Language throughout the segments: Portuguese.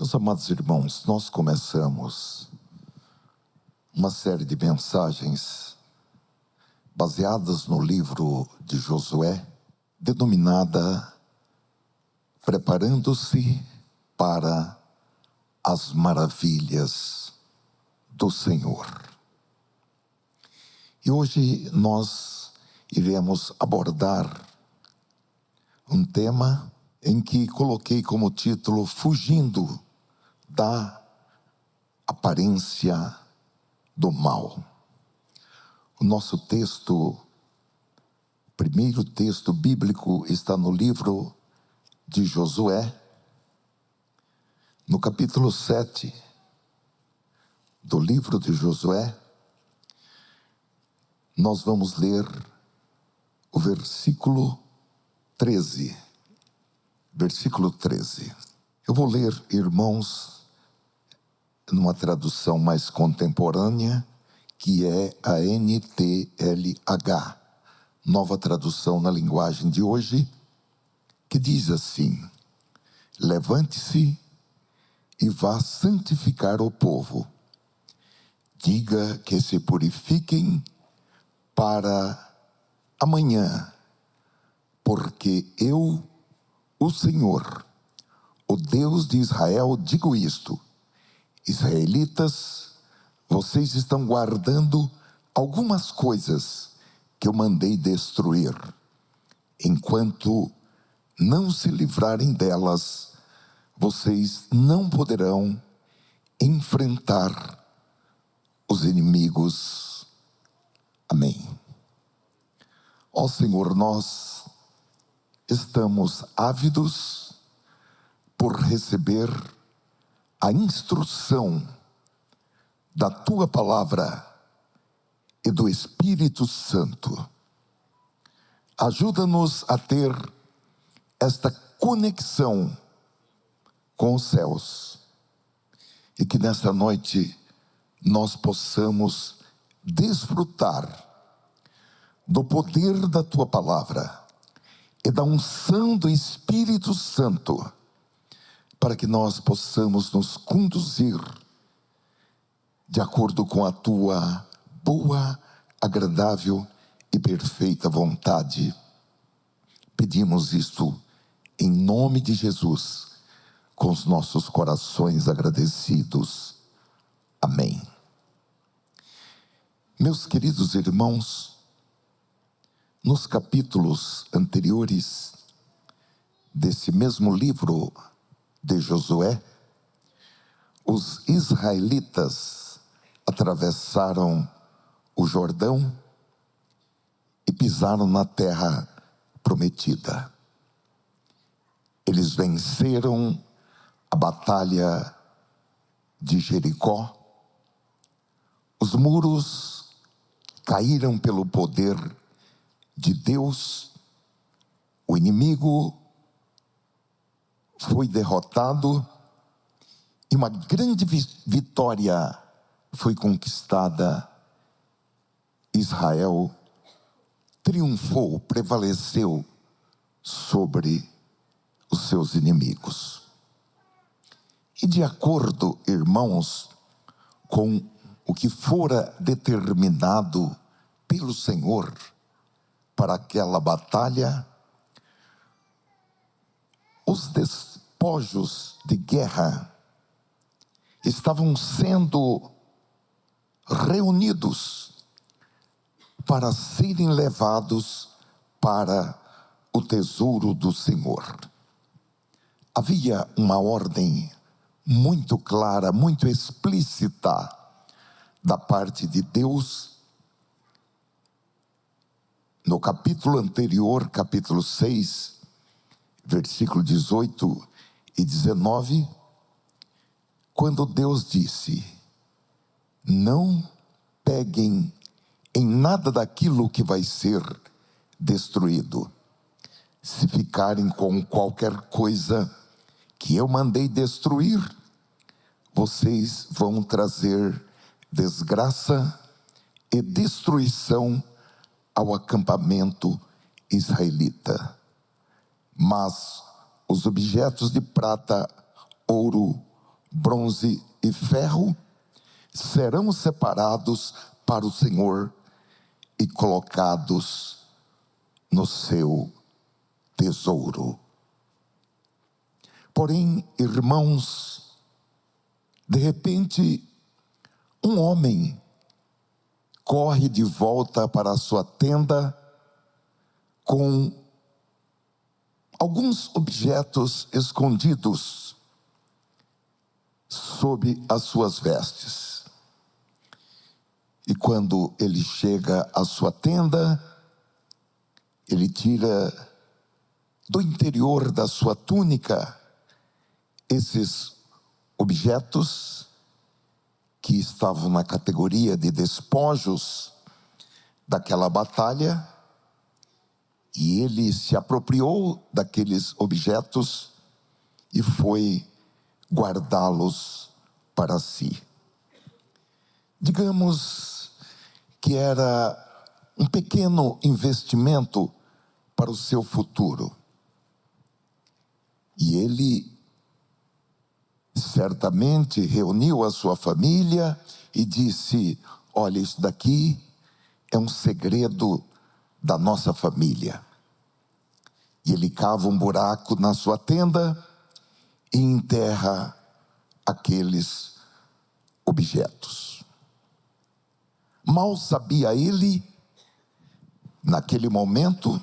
Meus amados irmãos, nós começamos uma série de mensagens baseadas no livro de Josué, denominada Preparando-se para as Maravilhas do Senhor. E hoje nós iremos abordar um tema em que coloquei como título Fugindo da Aparência do Mal. O nosso texto, primeiro texto bíblico, está no livro de Josué, no capítulo 7 do livro de Josué. Nós vamos ler o versículo 13. Versículo 13. Eu vou ler, irmãos, numa tradução mais contemporânea, que é a NTLH, nova tradução na linguagem de hoje, que diz assim: levante-se e vá santificar o povo. Diga que se purifiquem para amanhã, porque eu, o Senhor, o Deus de Israel, digo isto: israelitas, vocês estão guardando algumas coisas que eu mandei destruir. Enquanto não se livrarem delas, vocês não poderão enfrentar os inimigos. Amém. Ó Senhor, nós estamos ávidos por receber a instrução da Tua Palavra e do Espírito Santo. Ajuda-nos a ter esta conexão com os céus e que nesta noite nós possamos desfrutar do poder da Tua Palavra e da unção do Espírito Santo, para que nós possamos nos conduzir de acordo com a Tua boa, agradável e perfeita vontade. Pedimos isto em nome de Jesus, com os nossos corações agradecidos. Amém. Meus queridos irmãos, nos capítulos anteriores desse mesmo livro de Josué, os israelitas atravessaram o Jordão e pisaram na terra prometida. Eles venceram a batalha de Jericó. Os muros caíram pelo poder de Deus. O inimigo foi derrotado e uma grande vitória foi conquistada. Israel triunfou, prevaleceu sobre os seus inimigos. E de acordo, irmãos, com o que fora determinado pelo Senhor para aquela batalha, os despojos de guerra estavam sendo reunidos para serem levados para o tesouro do Senhor. Havia uma ordem muito clara, muito explícita da parte de Deus. No capítulo anterior, capítulo 6, versículo 18 e 19, quando Deus disse: não peguem em nada daquilo que vai ser destruído. Se ficarem com qualquer coisa que eu mandei destruir, vocês vão trazer desgraça e destruição ao acampamento israelita. Mas os objetos de prata, ouro, bronze e ferro serão separados para o Senhor e colocados no seu tesouro. Porém, irmãos, de repente, um homem corre de volta para a sua tenda com alguns objetos escondidos sob as suas vestes. E quando ele chega à sua tenda, ele tira do interior da sua túnica esses objetos que estavam na categoria de despojos daquela batalha, e ele se apropriou daqueles objetos e foi guardá-los para si. Digamos que era um pequeno investimento para o seu futuro. E ele certamente reuniu a sua família e disse: olha, isso daqui é um segredo da nossa família. E ele cava um buraco na sua tenda e enterra aqueles objetos. Mal sabia ele, naquele momento,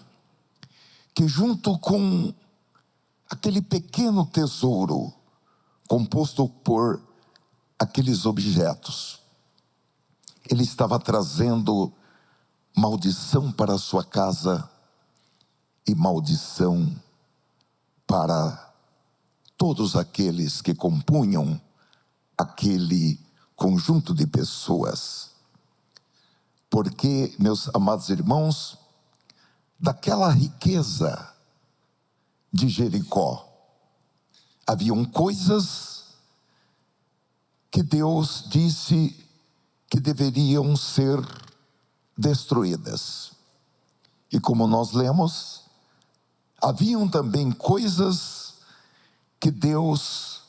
que junto com aquele pequeno tesouro composto por aqueles objetos, ele estava trazendo maldição para a sua casa e maldição para todos aqueles que compunham aquele conjunto de pessoas. Porque, meus amados irmãos, daquela riqueza de Jericó, haviam coisas que Deus disse que deveriam ser destruídas. E como nós lemos, haviam também coisas que Deus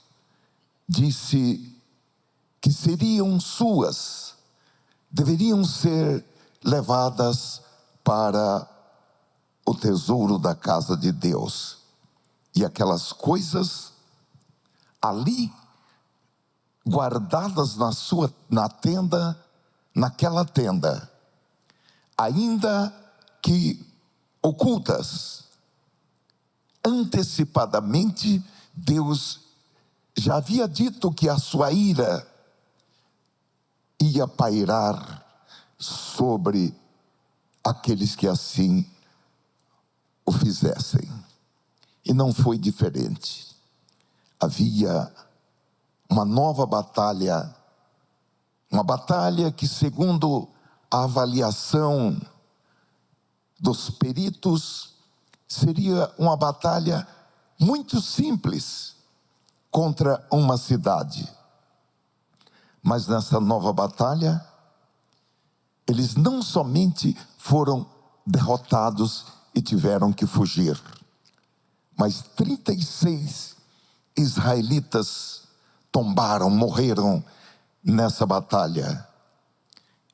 disse que seriam suas, deveriam ser levadas para o tesouro da casa de Deus. E aquelas coisas ali, guardadas na tenda, naquela tenda, ainda que ocultas, antecipadamente, Deus já havia dito que a sua ira ia pairar sobre aqueles que assim o fizessem. E não foi diferente. Havia uma nova batalha, uma batalha que, segundo a avaliação dos peritos, seria uma batalha muito simples contra uma cidade. Mas nessa nova batalha, eles não somente foram derrotados e tiveram que fugir, mas 36 israelitas tombaram, morreram nessa batalha.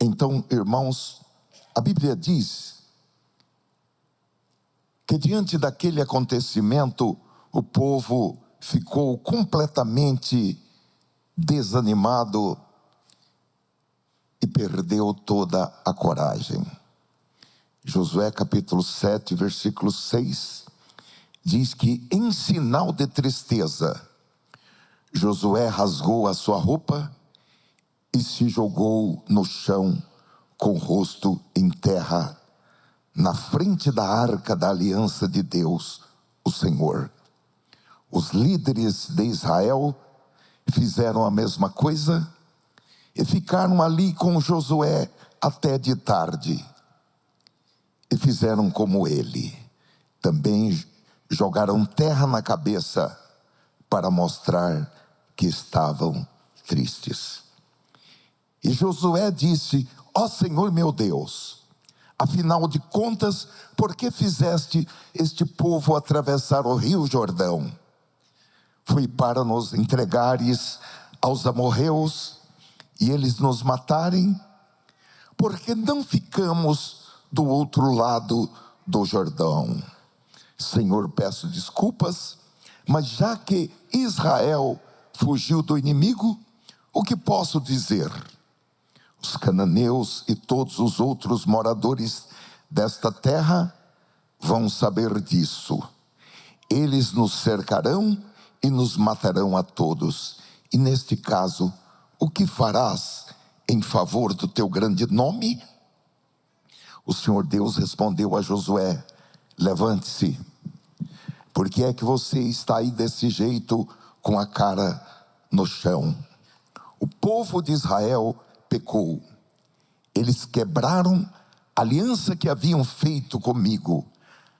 Então, irmãos, a Bíblia diz que diante daquele acontecimento, o povo ficou completamente desanimado e perdeu toda a coragem. Josué capítulo 7, versículo 6, diz que em sinal de tristeza, Josué rasgou a sua roupa e se jogou no chão com o rosto em terra, na frente da arca da aliança de Deus, o Senhor. Os líderes de Israel fizeram a mesma coisa e ficaram ali com Josué até de tarde. E fizeram como ele. Também jogaram terra na cabeça para mostrar que estavam tristes. E Josué disse: ó Senhor meu Deus, afinal de contas, por que fizeste este povo atravessar o rio Jordão? foi para nos entregares aos amorreus e eles nos matarem? Porque não ficamos do outro lado do Jordão? Senhor, peço desculpas, mas já que Israel fugiu do inimigo, o que posso dizer? Os cananeus e todos os outros moradores desta terra vão saber disso. Eles nos cercarão e nos matarão a todos. E neste caso, o que farás em favor do teu grande nome? O Senhor Deus respondeu a Josué: levante-se. Por que é que você está aí desse jeito, com a cara no chão? O povo de Israel pecou. Eles quebraram a aliança que haviam feito comigo,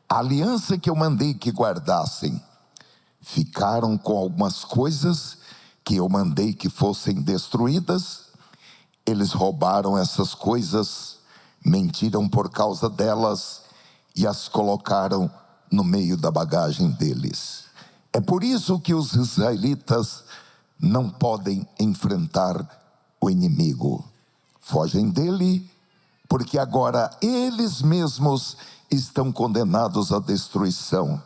a aliança que eu mandei que guardassem. Ficaram com algumas coisas que eu mandei que fossem destruídas. Eles roubaram essas coisas, mentiram por causa delas e as colocaram no meio da bagagem deles. É por isso que os israelitas não podem enfrentar o inimigo. Fogem dele, porque agora eles mesmos estão condenados à destruição.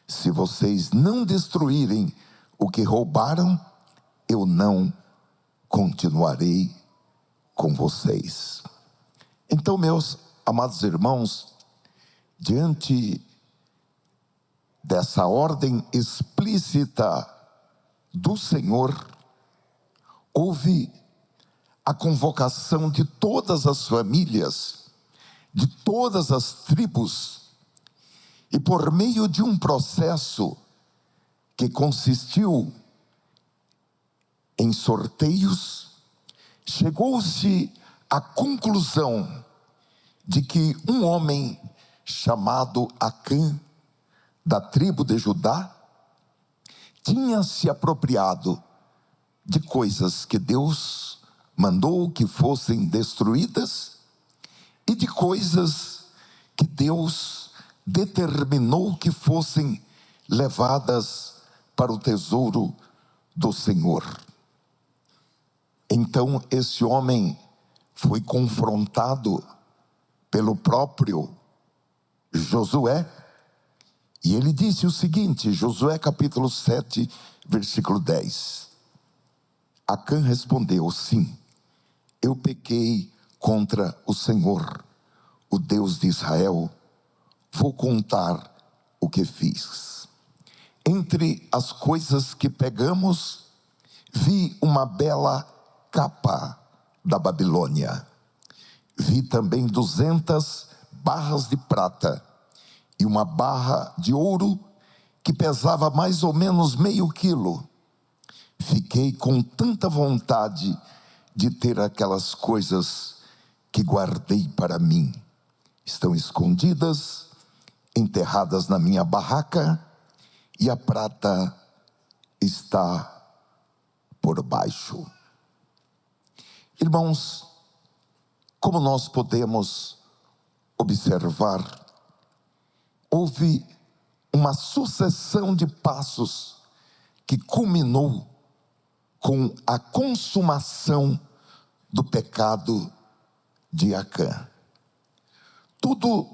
Se vocês não destruírem o que roubaram, eu não continuarei com vocês. Então, meus amados irmãos, diante dessa ordem explícita do Senhor, houve a convocação de todas as famílias, de todas as tribos, e por meio de um processo que consistiu em sorteios, chegou-se à conclusão de que um homem chamado Acã, da tribo de Judá, tinha se apropriado de coisas que Deus mandou que fossem destruídas e de coisas que Deus determinou que fossem levadas para o tesouro do Senhor. Então esse homem foi confrontado pelo próprio Josué, e ele disse o seguinte, Josué capítulo 7, versículo 10. Acã respondeu: sim, eu pequei contra o Senhor, o Deus de Israel. Vou contar o que fiz. Entre as coisas que pegamos, vi uma bela capa da Babilônia. Vi também 200 barras de prata e uma barra de ouro que pesava mais ou menos meio quilo. Fiquei com tanta vontade de ter aquelas coisas que guardei para mim. Estão escondidas, enterradas na minha barraca, e a prata está por baixo. Irmãos, como nós podemos observar, houve uma sucessão de passos que culminou com a consumação do pecado de Acã. Tudo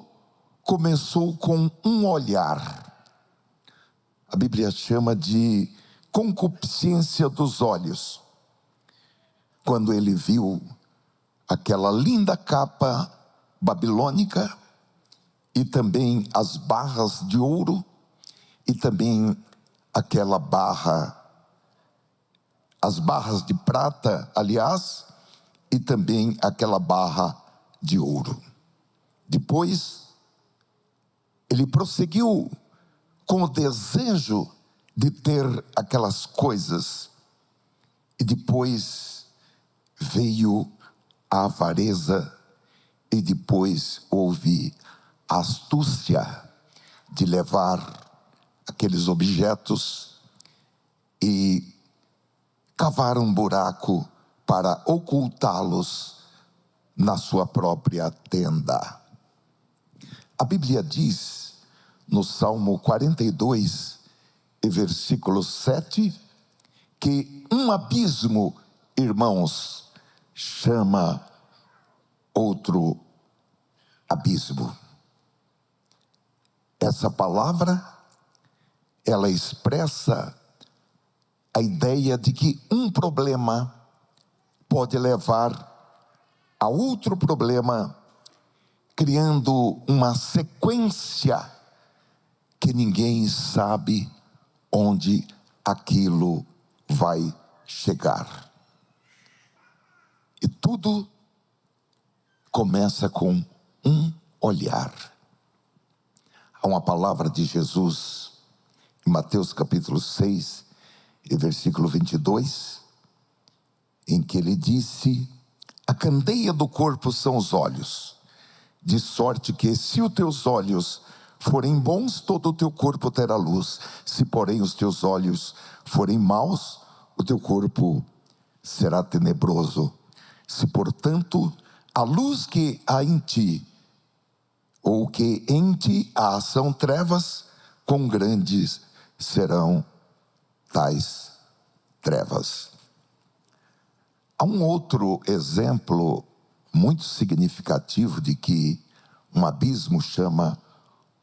começou com um olhar. A Bíblia chama de concupiscência dos olhos. Quando ele viu aquela linda capa babilônica e também as barras de ouro e também aquela barra, as barras de prata, aliás, e também aquela barra de ouro. Depois, ele prosseguiu com o desejo de ter aquelas coisas. E depois veio a avareza, e depois houve a astúcia de levar aqueles objetos e cavar um buraco para ocultá-los na sua própria tenda. A Bíblia diz, no Salmo 42, e versículo 7, que um abismo, irmãos, chama outro abismo. Essa palavra, ela expressa a ideia de que um problema pode levar a outro problema, criando uma sequência que ninguém sabe onde aquilo vai chegar. E tudo começa com um olhar. Há uma palavra de Jesus em Mateus capítulo 6 e versículo 22, em que ele disse: a candeia do corpo são os olhos, de sorte que se os teus olhos forem bons, todo o teu corpo terá luz. Se porém os teus olhos forem maus, o teu corpo será tenebroso. Se portanto a luz que há em ti, ou que em ti há são trevas, quão grandes serão tais trevas. Há um outro exemplo muito significativo de que um abismo chama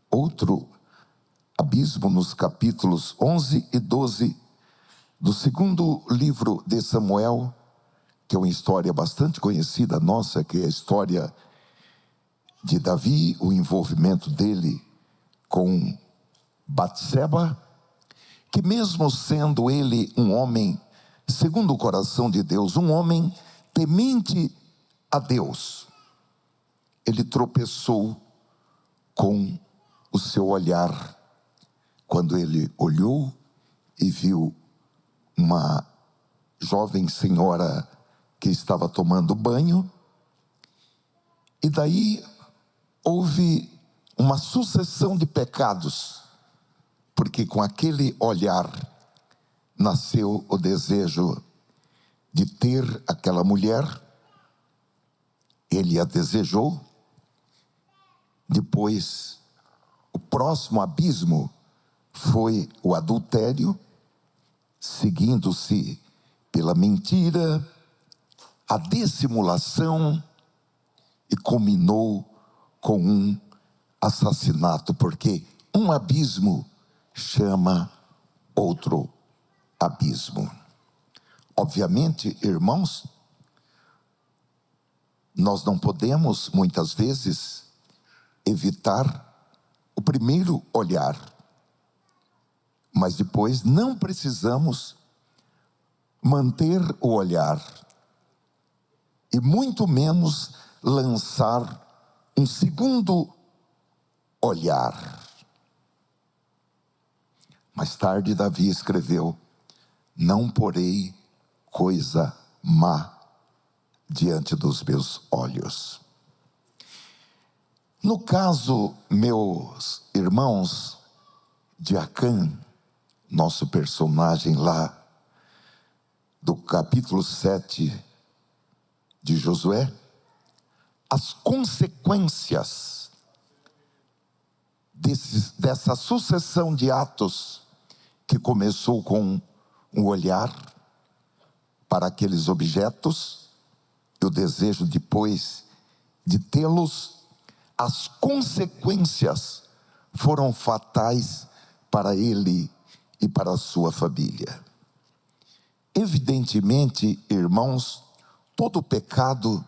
outro abismo, nos capítulos 11 e 12 do segundo livro de Samuel, que é uma história bastante conhecida nossa, que é a história de Davi, o envolvimento dele com Batseba, que mesmo sendo ele um homem segundo o coração de Deus, um homem temente a Deus, ele tropeçou com o seu olhar, quando ele olhou e viu uma jovem senhora que estava tomando banho, e daí houve uma sucessão de pecados, porque com aquele olhar nasceu o desejo de ter aquela mulher. Ele a desejou. Depois, o próximo abismo foi o adultério, seguindo-se pela mentira, a dissimulação, e culminou com um assassinato, porque um abismo chama outro abismo. Obviamente, irmãos, nós não podemos muitas vezes evitar o primeiro olhar, mas depois não precisamos manter o olhar, e muito menos lançar um segundo olhar. Mais tarde Davi escreveu: não porei coisa má diante dos meus olhos. No caso, meus irmãos, de Acã, nosso personagem lá do capítulo 7 de Josué, as consequências dessa sucessão de atos, que começou com um olhar para aqueles objetos e o desejo depois de tê-los, as consequências foram fatais para ele e para a sua família. Evidentemente, irmãos, todo pecado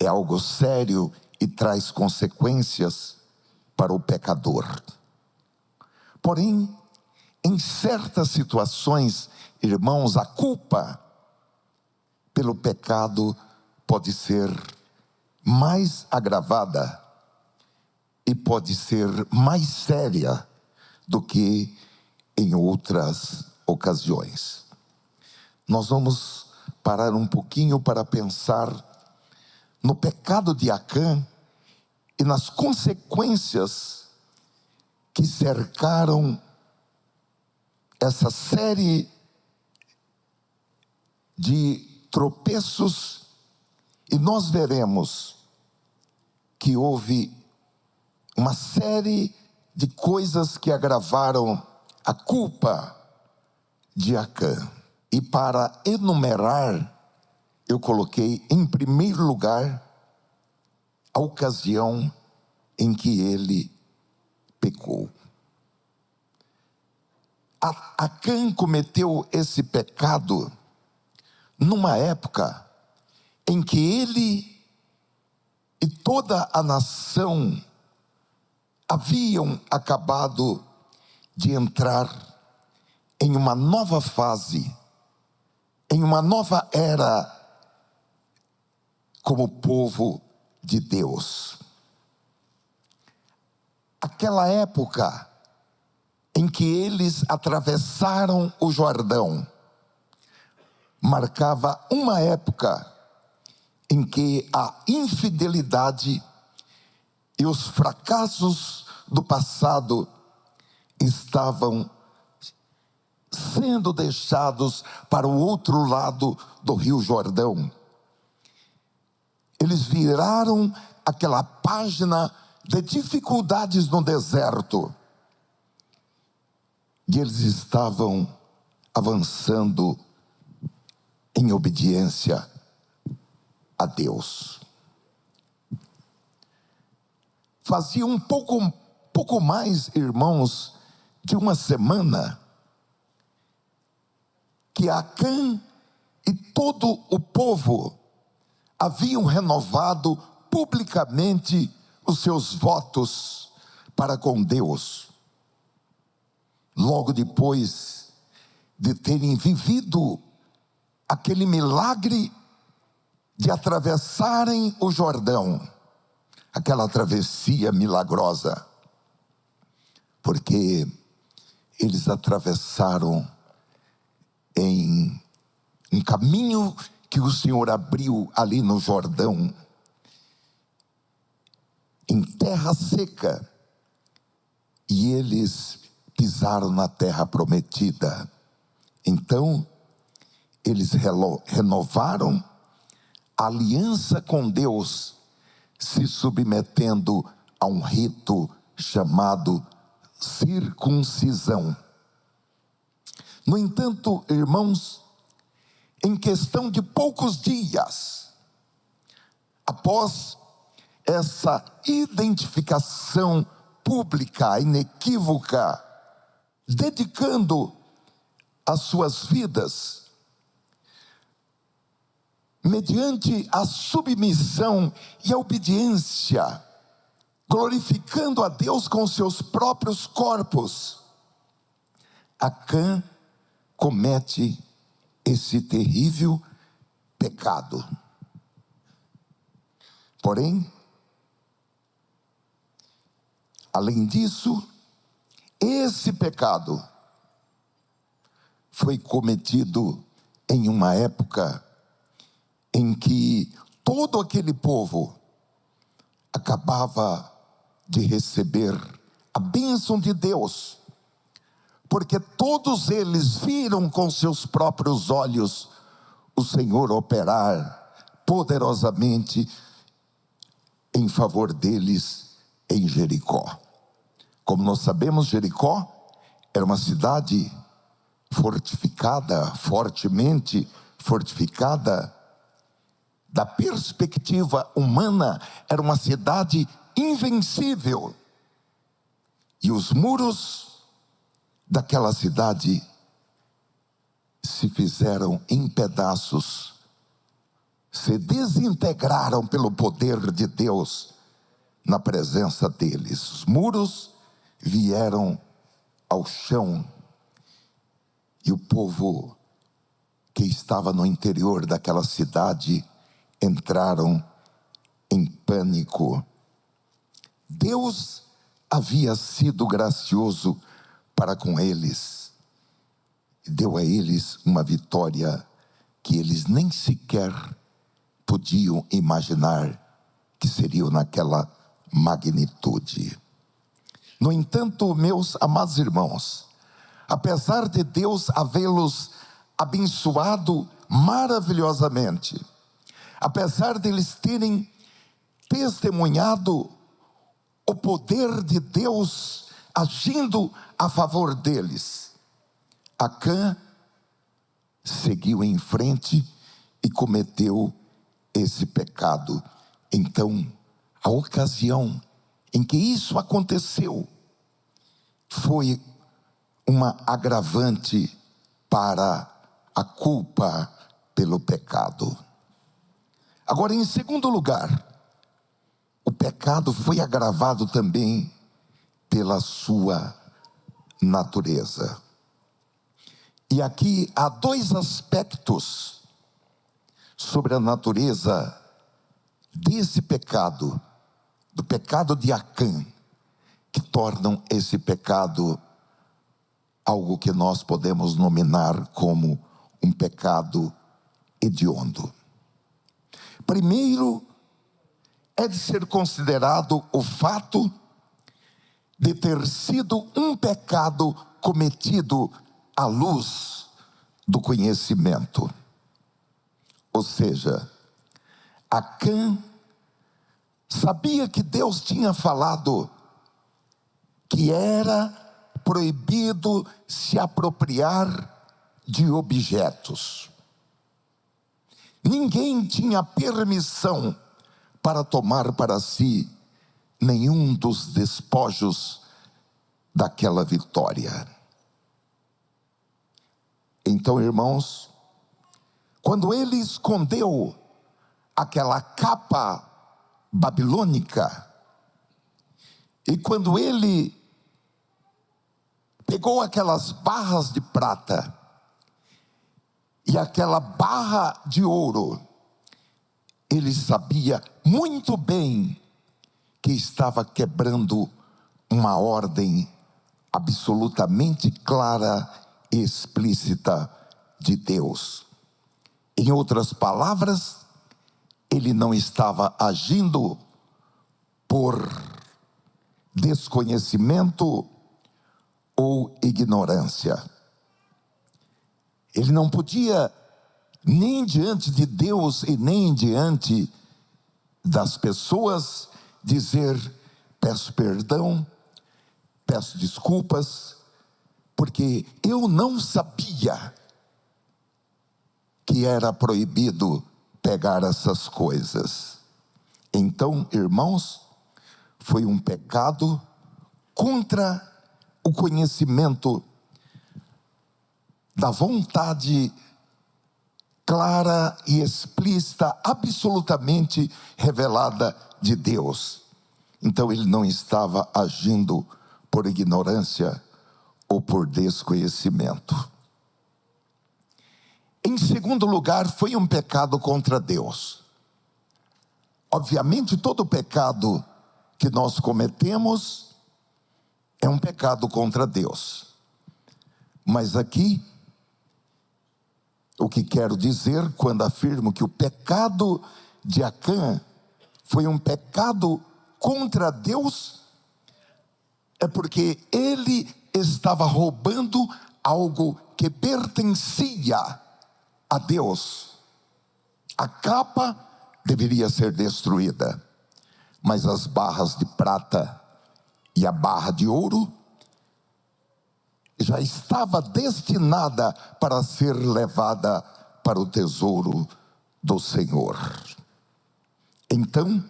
é algo sério e traz consequências para o pecador. Porém, em certas situações, irmãos, a culpa pelo pecado pode ser mais agravada e pode ser mais séria do que em outras ocasiões. Nós vamos parar um pouquinho para pensar no pecado de Acã e nas consequências que cercaram essa série de tropeços, e nós veremos que houve uma série de coisas que agravaram a culpa de Acã. E para enumerar, eu coloquei em primeiro lugar a ocasião em que ele pecou. Acã cometeu esse pecado numa época em que ele e toda a nação haviam acabado de entrar em uma nova fase, em uma nova era como povo de Deus. Aquela época em que eles atravessaram o Jordão marcava uma época em que a infidelidade e os fracassos do passado estavam sendo deixados para o outro lado do Rio Jordão. Eles viraram aquela página de dificuldades no deserto. E eles estavam avançando em obediência a Deus. Fazia um pouco mais, irmãos, de uma semana que Acã e todo o povo haviam renovado publicamente os seus votos para com Deus. Logo depois de terem vivido aquele milagre de atravessarem o Jordão, aquela travessia milagrosa, porque eles atravessaram em um caminho que o Senhor abriu ali no Jordão, em terra seca, e eles pisaram na terra prometida. Então, eles renovaram a aliança com Deus, se submetendo a um rito chamado circuncisão. No entanto, irmãos, em questão de poucos dias, após essa identificação pública, inequívoca, dedicando as suas vidas, mediante a submissão e a obediência, glorificando a Deus com seus próprios corpos, Acã comete esse terrível pecado. Porém, além disso, esse pecado foi cometido em uma época em que todo aquele povo acabava de receber a bênção de Deus, porque todos eles viram com seus próprios olhos o Senhor operar poderosamente em favor deles em Jericó. Como nós sabemos, Jericó era uma cidade fortificada, fortemente fortificada. Da perspectiva humana, era uma cidade invencível. E os muros daquela cidade se fizeram em pedaços, se desintegraram pelo poder de Deus na presença deles. Os muros vieram ao chão e o povo que estava no interior daquela cidade entraram em pânico. Deus havia sido gracioso para com eles, deu a eles uma vitória que eles nem sequer podiam imaginar que seria naquela magnitude. No entanto, meus amados irmãos, apesar de Deus havê-los abençoado maravilhosamente, apesar de eles terem testemunhado o poder de Deus agindo a favor deles. Acã seguiu em frente e cometeu esse pecado. Então, a ocasião em que isso aconteceu foi uma agravante para a culpa pelo pecado. Agora, em segundo lugar, o pecado foi agravado também pela sua natureza. E aqui há dois aspectos sobre a natureza desse pecado, do pecado de Acã, que tornam esse pecado algo que nós podemos nominar como um pecado hediondo. Primeiro, é de ser considerado o fato de ter sido um pecado cometido à luz do conhecimento. Ou seja, Acã sabia que Deus tinha falado que era proibido se apropriar de objetos. Ninguém tinha permissão para tomar para si nenhum dos despojos daquela vitória. Então, irmãos, quando ele escondeu aquela capa babilônica, e quando ele pegou aquelas barras de prata e aquela barra de ouro, ele sabia muito bem que estava quebrando uma ordem absolutamente clara e explícita de Deus. Em outras palavras, ele não estava agindo por desconhecimento ou ignorância. Ele não podia, nem diante de Deus e nem diante das pessoas, dizer: peço perdão, peço desculpas, porque eu não sabia que era proibido pegar essas coisas. Então, irmãos, foi um pecado contra o conhecimento da vontade clara e explícita, absolutamente revelada de Deus. Então ele não estava agindo por ignorância ou por desconhecimento. Em segundo lugar, foi um pecado contra Deus. Obviamente, todo pecado que nós cometemos é um pecado contra Deus. Mas aqui, o que quero dizer quando afirmo que o pecado de Acã foi um pecado contra Deus, é porque ele estava roubando algo que pertencia a Deus. A capa deveria ser destruída, mas as barras de prata e a barra de ouro já estava destinada para ser levada para o tesouro do Senhor. Então,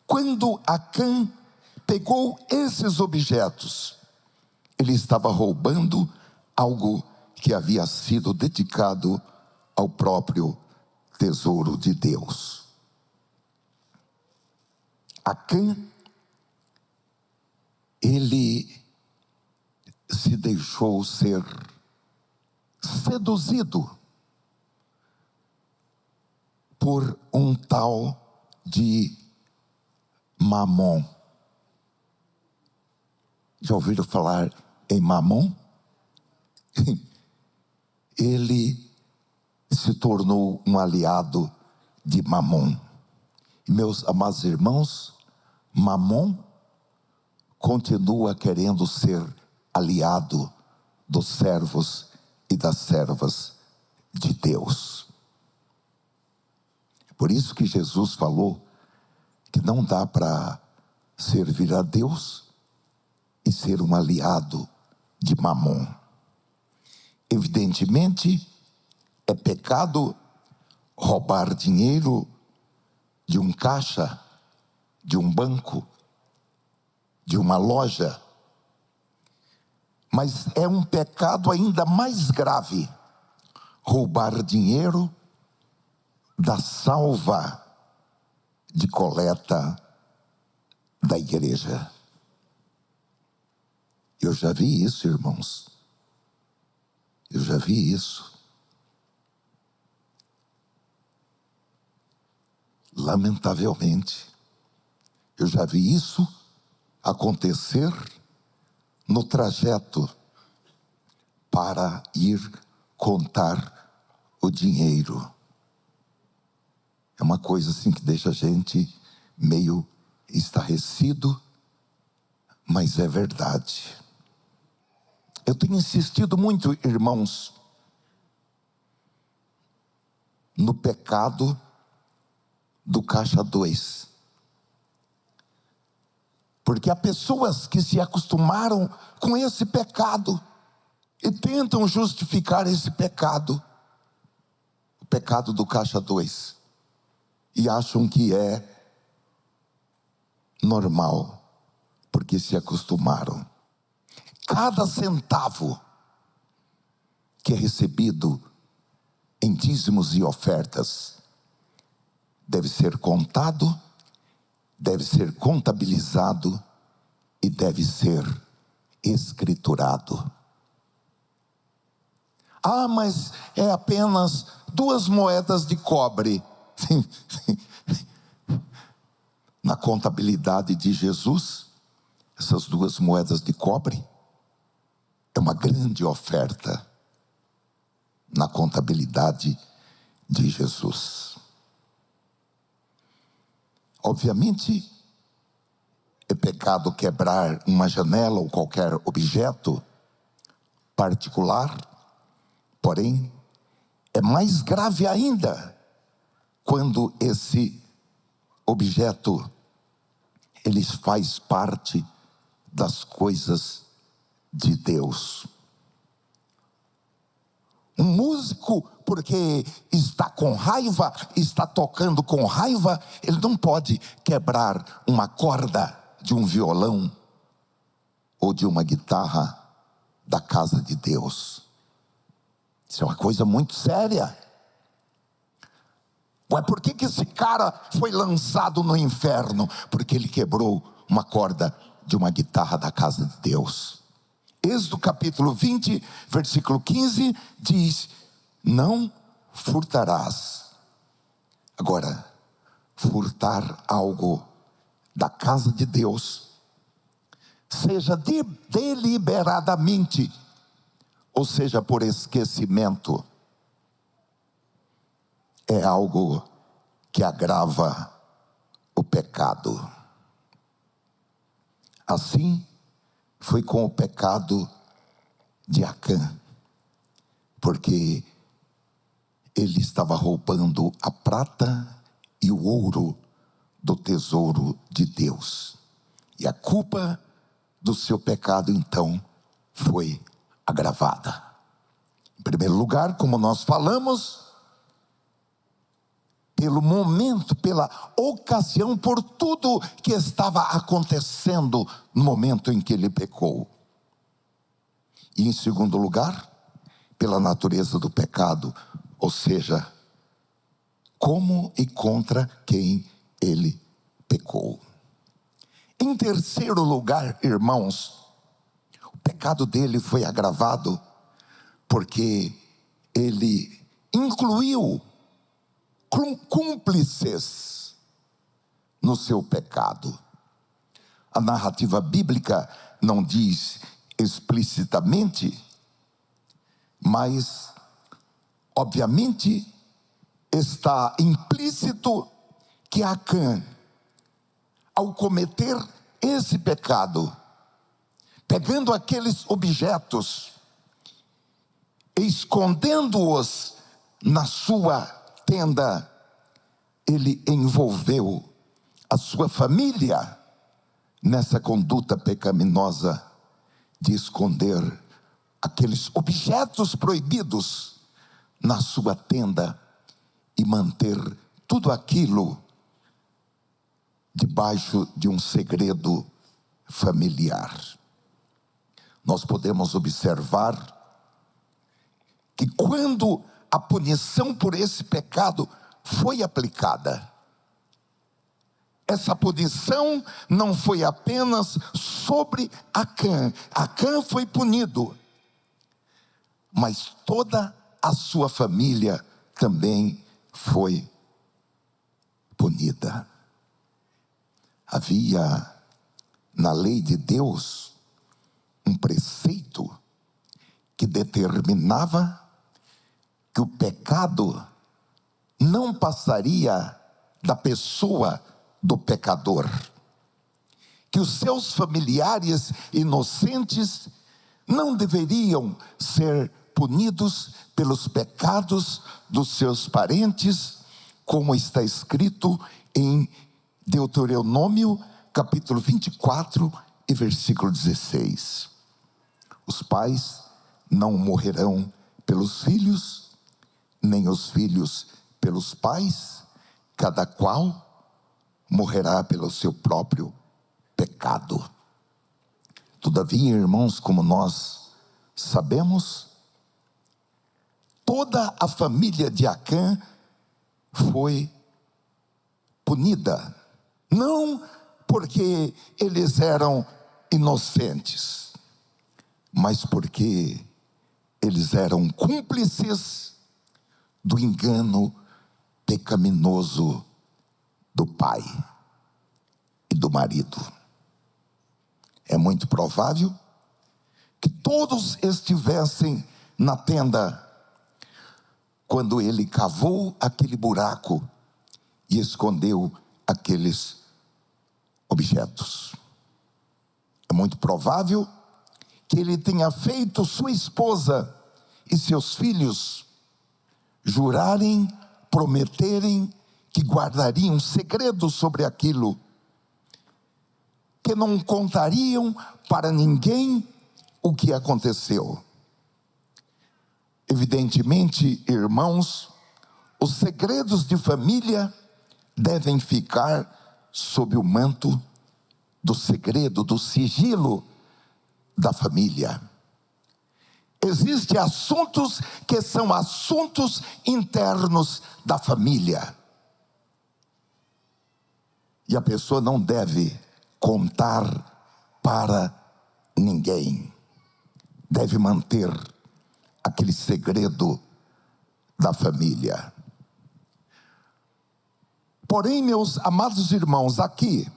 quando Acã pegou esses objetos, ele estava roubando algo que havia sido dedicado ao próprio tesouro de Deus. Acã, ele se deixou ser seduzido por um tal de Mamon. Já ouviram falar em Mamon? Ele se tornou um aliado de Mamon. Meus amados irmãos, Mamon continua querendo ser aliado dos servos e das servas de Deus. Por isso que Jesus falou que não dá para servir a Deus e ser um aliado de Mamon. Evidentemente, é pecado roubar dinheiro de um caixa, de um banco, de uma loja. Mas é um pecado ainda mais grave roubar dinheiro da salva de coleta da igreja. Eu já vi isso, irmãos. Eu já vi isso. Lamentavelmente, eu já vi isso acontecer no trajeto para ir contar o dinheiro. É uma coisa assim que deixa a gente meio estarrecido, mas é verdade. Eu tenho insistido muito, irmãos, no pecado do caixa 2. Porque há pessoas que se acostumaram com esse pecado e tentam justificar esse pecado, o pecado do caixa 2, e acham que é normal, porque se acostumaram. Cada centavo que é recebido em dízimos e ofertas deve ser contado, deve ser contabilizado e deve ser escriturado. Ah, mas é apenas 2 moedas de cobre. Na contabilidade de Jesus, essas 2 moedas de cobre é uma grande oferta na contabilidade de Jesus. Obviamente, é pecado quebrar uma janela ou qualquer objeto particular, porém, é mais grave ainda quando esse objeto ele faz parte das coisas de Deus. Um músico, porque está com raiva, está tocando com raiva, ele não pode quebrar uma corda de um violão ou de uma guitarra da casa de Deus. Isso é uma coisa muito séria. Ué, por que esse cara foi lançado no inferno? Porque ele quebrou uma corda de uma guitarra da casa de Deus. Êxodo capítulo 20, versículo 15, diz: não furtarás. Agora, furtar algo da casa de Deus, seja deliberadamente, ou seja por esquecimento, é algo que agrava o pecado. Assim foi com o pecado de Acã, porque ele estava roubando a prata e o ouro do tesouro de Deus. E a culpa do seu pecado, então, foi agravada. Em primeiro lugar, como nós falamos, pelo momento, pela ocasião, por tudo que estava acontecendo no momento em que ele pecou. E em segundo lugar, pela natureza do pecado, ou seja, como e contra quem ele pecou. Em terceiro lugar, irmãos, o pecado dele foi agravado porque ele incluiu cúmplices no seu pecado. A narrativa bíblica não diz explicitamente, mas obviamente está implícito que Acã, ao cometer esse pecado, pegando aqueles objetos, escondendo-os na sua tenda, ele envolveu a sua família nessa conduta pecaminosa de esconder aqueles objetos proibidos na sua tenda e manter tudo aquilo debaixo de um segredo familiar. Nós podemos observar que quando a punição por esse pecado foi aplicada, essa punição não foi apenas sobre Acã. Acã foi punido, mas toda a sua família também foi punida. Havia na lei de Deus um preceito que determinava que o pecado não passaria da pessoa do pecador, que os seus familiares inocentes não deveriam ser punidos pelos pecados dos seus parentes, como está escrito em Deuteronômio, capítulo 24 e versículo 16. Os pais não morrerão pelos filhos, nem os filhos pelos pais, cada qual morrerá pelo seu próprio pecado. Todavia, irmãos, como nós sabemos, toda a família de Acã foi punida, não porque eles eram inocentes, mas porque eles eram cúmplices do engano pecaminoso do pai e do marido. É muito provável que todos estivessem na tenda quando ele cavou aquele buraco e escondeu aqueles objetos. É muito provável que ele tenha feito sua esposa e seus filhos jurarem, prometerem que guardariam segredo sobre aquilo, que não contariam para ninguém o que aconteceu. Evidentemente, irmãos, os segredos de família devem ficar sob o manto do segredo, do sigilo da família. Existem assuntos que são assuntos internos da família, e a pessoa não deve contar para ninguém, deve manter aquele segredo da família. Porém, meus amados irmãos, aqui,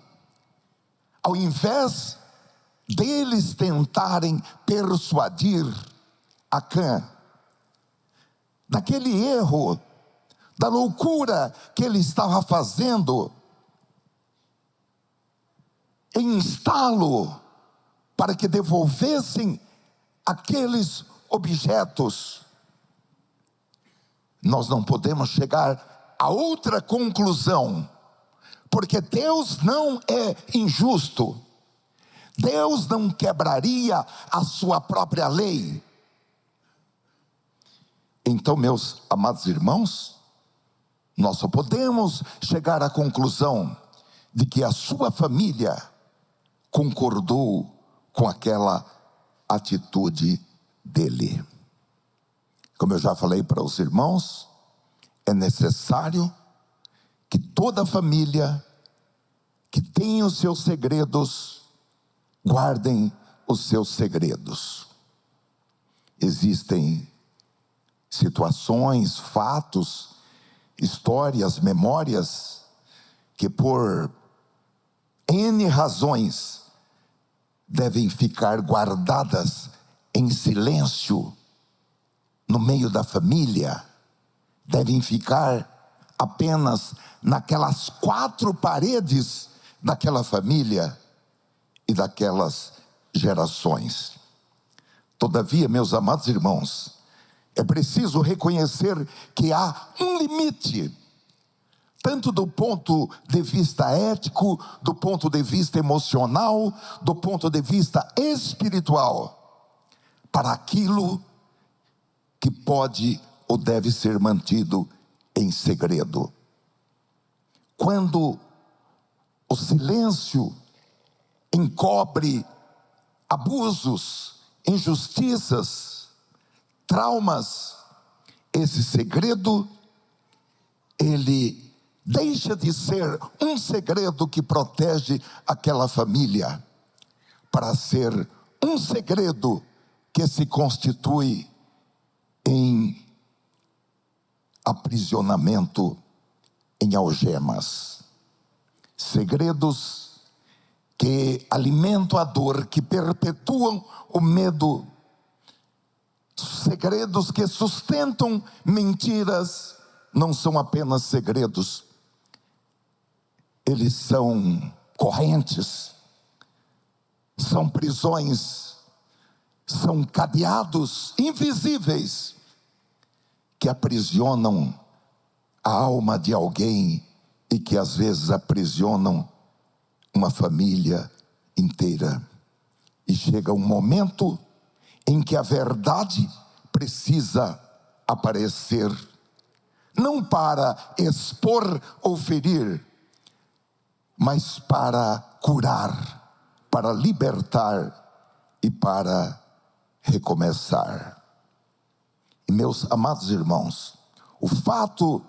ao invés deles tentarem persuadir Acã daquele erro, da loucura que ele estava fazendo, em instá-lo para que devolvessem aqueles objetos, nós não podemos chegar a outra conclusão, porque Deus não é injusto. Deus não quebraria a sua própria lei. Então, meus amados irmãos, nós só podemos chegar à conclusão de que a sua família concordou com aquela atitude dele. Como eu já falei para os irmãos, é necessário que toda família que tem os seus segredos guardem os seus segredos. Existem situações, fatos, histórias, memórias que por N razões devem ficar guardadas em silêncio no meio da família, devem ficar apenas naquelas 4 paredes daquela família e daquelas gerações. Todavia, meus amados irmãos, é preciso reconhecer que há um limite tanto do ponto de vista ético, do ponto de vista emocional, do ponto de vista espiritual, para aquilo que pode ou deve ser mantido em segredo. Quando o silêncio encobre abusos, injustiças, traumas, esse segredo, ele deixa de ser um segredo que protege aquela família, para ser um segredo que se constitui em aprisionamento, em algemas. Segredos que alimentam a dor, que perpetuam o medo. Segredos que sustentam mentiras. Não são apenas segredos, eles são correntes, são prisões, são cadeados invisíveis que aprisionam a alma de alguém e que às vezes aprisionam uma família inteira. E chega um momento em que a verdade precisa aparecer, não para expor ou ferir, mas para curar, para libertar e para recomeçar. E meus amados irmãos, o fato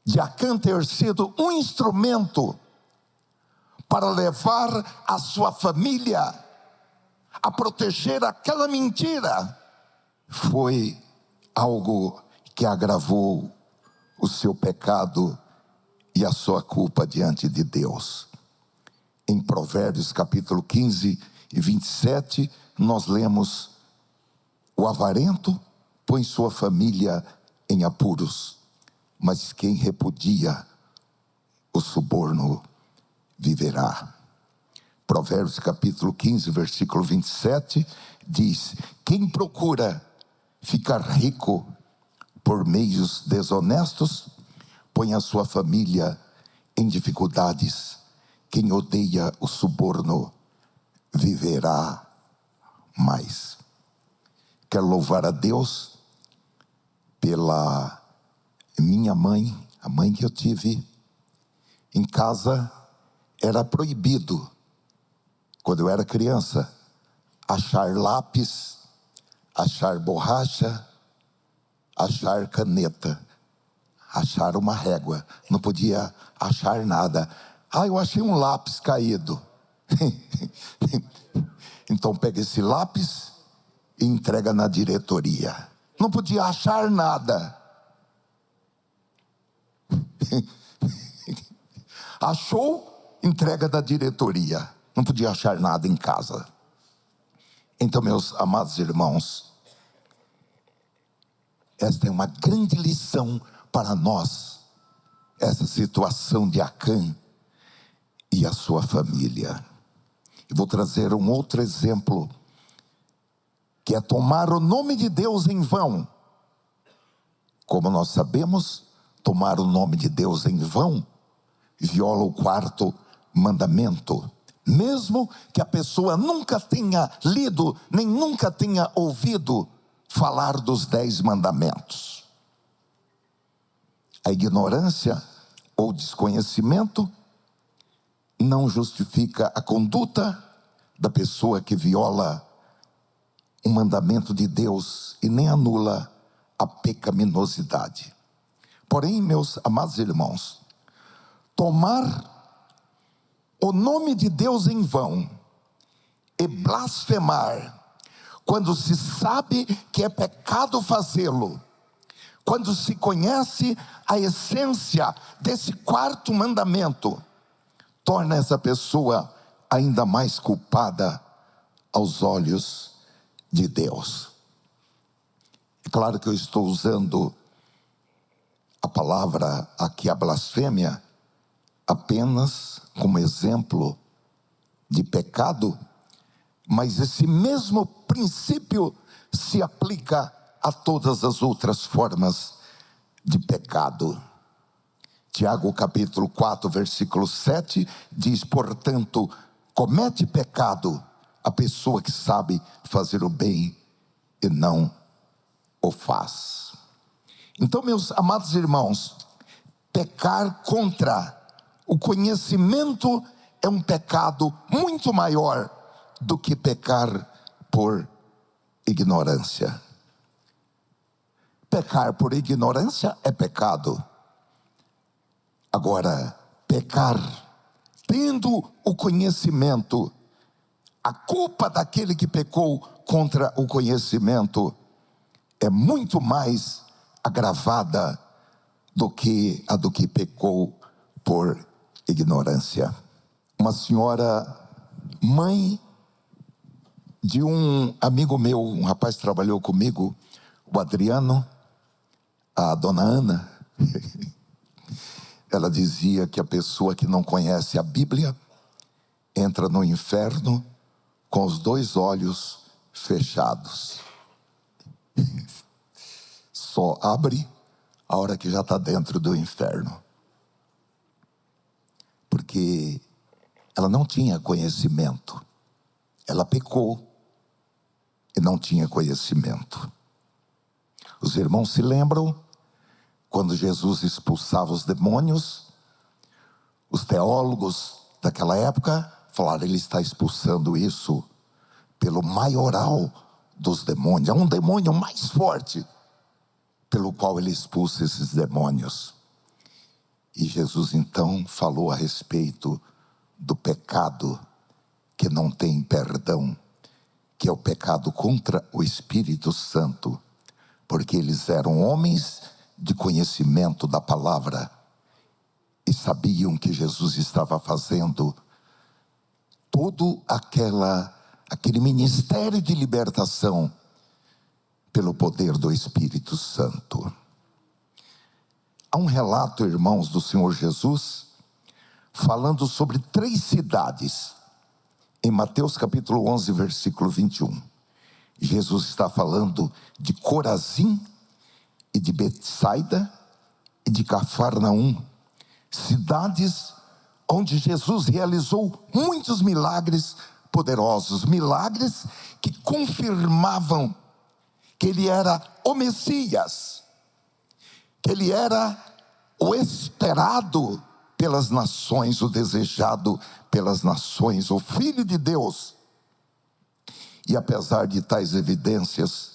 de Acã ter sido um instrumento para levar a sua família a proteger aquela mentira, foi algo que agravou o seu pecado e a sua culpa diante de Deus. Em Provérbios capítulo 15 e 27, nós lemos: o avarento põe sua família em apuros, mas quem repudia o suborno viverá. Provérbios capítulo 15, versículo 27, diz: quem procura ficar rico por meios desonestos, põe a sua família em dificuldades. Quem odeia o suborno viverá mais. Quero louvar a Deus pela minha mãe, a mãe que eu tive. Em casa era proibido, quando eu era criança, achar lápis, achar borracha, achar caneta, achar uma régua. Não podia achar nada. Eu achei um lápis caído. Então pega esse lápis e entrega na diretoria. Não podia achar nada. Achou, entrega da diretoria. Não podia achar nada em casa. Então, meus amados irmãos, esta é uma grande lição para nós, essa situação de Acã e a sua família. Eu vou trazer um outro exemplo, que é tomar o nome de Deus em vão. Como nós sabemos, tomar o nome de Deus em vão viola o 4º mandamento. Mesmo que a pessoa nunca tenha lido, nem nunca tenha ouvido falar dos 10 mandamentos. A ignorância ou desconhecimento não justifica a conduta da pessoa que viola um mandamento de Deus e nem anula a pecaminosidade. Porém, meus amados irmãos, tomar o nome de Deus em vão e blasfemar, quando se sabe que é pecado fazê-lo, quando se conhece a essência desse 4º mandamento, torna essa pessoa ainda mais culpada aos olhos de Deus. É claro que eu estou usando a palavra aqui, a blasfêmia, apenas como exemplo de pecado, mas esse mesmo princípio se aplica a todas as outras formas de pecado. Tiago capítulo 4, versículo 7, diz: portanto, comete pecado a pessoa que sabe fazer o bem e não o faz. Então, meus amados irmãos, pecar contra o conhecimento é um pecado muito maior do que pecar por ignorância. Pecar por ignorância é pecado. Agora, pecar tendo o conhecimento, a culpa daquele que pecou contra o conhecimento é muito mais agravada do que a do que pecou por ignorância. Uma senhora, mãe de um amigo meu, um rapaz que trabalhou comigo, o Adriano, a dona Ana, ela dizia que a pessoa que não conhece a Bíblia entra no inferno com os 2 olhos fechados. Só abre a hora que já está dentro do inferno. Porque ela não tinha conhecimento. Ela pecou e não tinha conhecimento. Os irmãos se lembram quando Jesus expulsava os demônios? Os teólogos daquela época falaram: ele está expulsando isso pelo maioral dos demônios. É um demônio mais forte pelo qual ele expulsa esses demônios. E Jesus então falou a respeito do pecado que não tem perdão, que é o pecado contra o Espírito Santo, porque eles eram homens de conhecimento da palavra e sabiam que Jesus estava fazendo todo aquele ministério de libertação pelo poder do Espírito Santo. Há um relato, irmãos, do Senhor Jesus falando sobre 3 cidades. Em Mateus capítulo 11, versículo 21. Jesus está falando de Corazim e de Betsaida e de Cafarnaum, cidades onde Jesus realizou muitos milagres poderosos, milagres que confirmavam que ele era o Messias, que ele era o esperado pelas nações, o desejado pelas nações, o Filho de Deus. E apesar de tais evidências,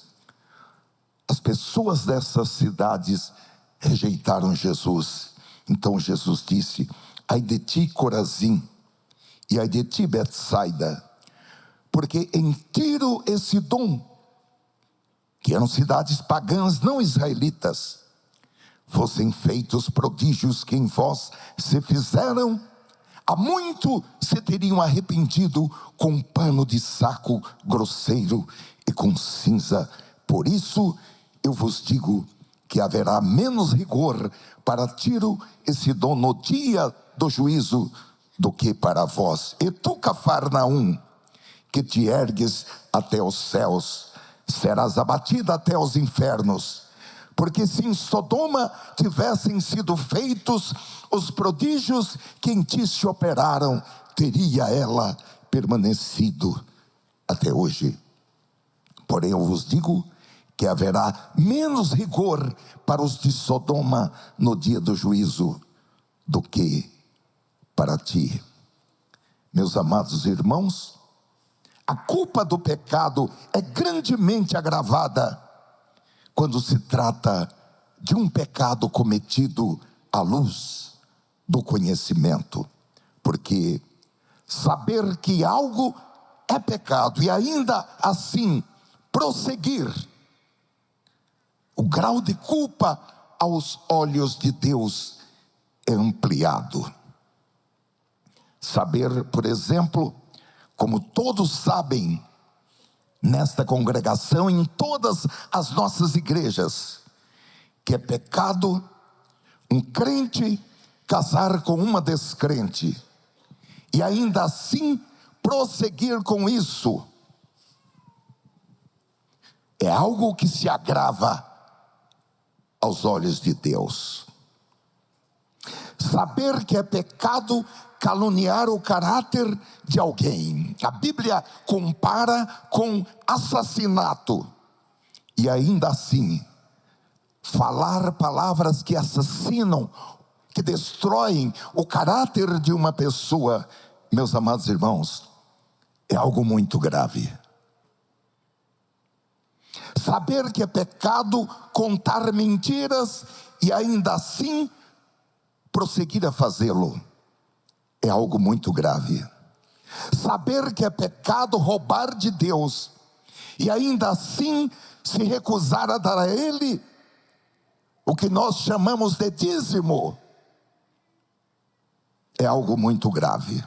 as pessoas dessas cidades rejeitaram Jesus. Então Jesus disse: ai de ti, Corazim, e ai de ti, Betsaida, porque em Tiro e Sidom, que eram cidades pagãs não israelitas, fossem feitos prodígios que em vós se fizeram, há muito se teriam arrependido com pano de saco grosseiro e com cinza. Por isso eu vos digo que haverá menos rigor para Tiro e Sidom no dia do juízo do que para vós. E tu, Cafarnaum, que te ergues até os céus, serás abatida até os infernos. Porque se em Sodoma tivessem sido feitos os prodígios que em ti se operaram, teria ela permanecido até hoje. Porém eu vos digo que haverá menos rigor para os de Sodoma no dia do juízo do que para ti. Meus amados irmãos, a culpa do pecado é grandemente agravada quando se trata de um pecado cometido à luz do conhecimento. Porque saber que algo é pecado e ainda assim prosseguir, o grau de culpa aos olhos de Deus é ampliado. Saber, por exemplo, como todos sabem, nesta congregação, em todas as nossas igrejas, que é pecado um crente casar com uma descrente e ainda assim prosseguir com isso. É algo que se agrava aos olhos de Deus. Saber que é pecado caluniar o caráter de alguém. A Bíblia compara com assassinato. E ainda assim, falar palavras que assassinam, que destroem o caráter de uma pessoa, meus amados irmãos, é algo muito grave. Saber que é pecado contar mentiras e ainda assim prosseguir a fazê-lo é algo muito grave. Saber que é pecado roubar de Deus e ainda assim se recusar a dar a Ele o que nós chamamos de dízimo é algo muito grave.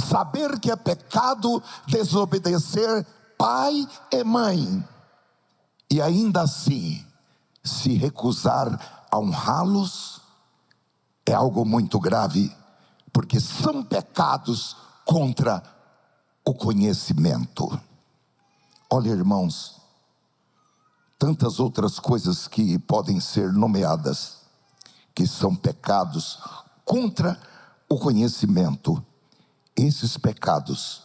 Saber que é pecado desobedecer pai e mãe e ainda assim se recusar a honrá-los é algo muito grave, porque são pecados contra o conhecimento. Olha, irmãos, tantas outras coisas que podem ser nomeadas, que são pecados contra o conhecimento. Esses pecados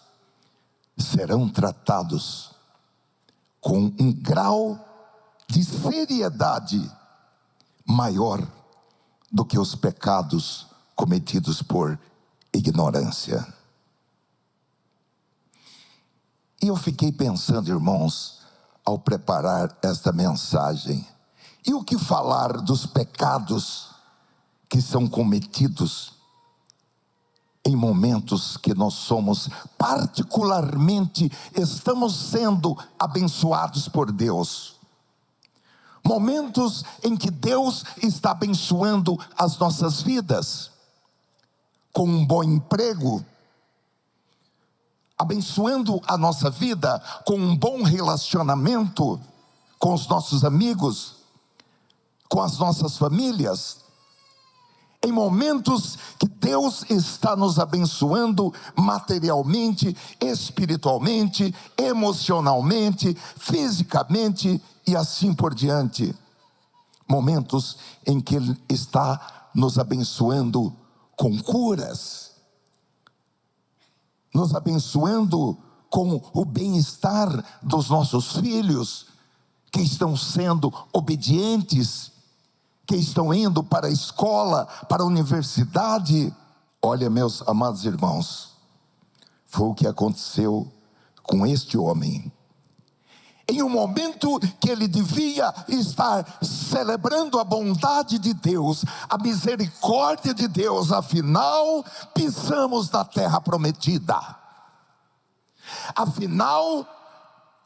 serão tratados com um grau de seriedade maior do que os pecados cometidos por ignorância. E eu fiquei pensando, irmãos, ao preparar esta mensagem, e o que falar dos pecados que são cometidos em momentos que nós somos particularmente, estamos sendo abençoados por Deus. Momentos em que Deus está abençoando as nossas vidas, com um bom emprego, abençoando a nossa vida com um bom relacionamento com os nossos amigos, com as nossas famílias. Em momentos que Deus está nos abençoando materialmente, espiritualmente, emocionalmente, fisicamente e assim por diante. Momentos em que Ele está nos abençoando com curas, nos abençoando com o bem-estar dos nossos filhos, que estão sendo obedientes, que estão indo para a escola, para a universidade. Olha, meus amados irmãos, foi o que aconteceu com este homem. Em um momento que ele devia estar celebrando a bondade de Deus, a misericórdia de Deus, afinal, pisamos na terra prometida. Afinal,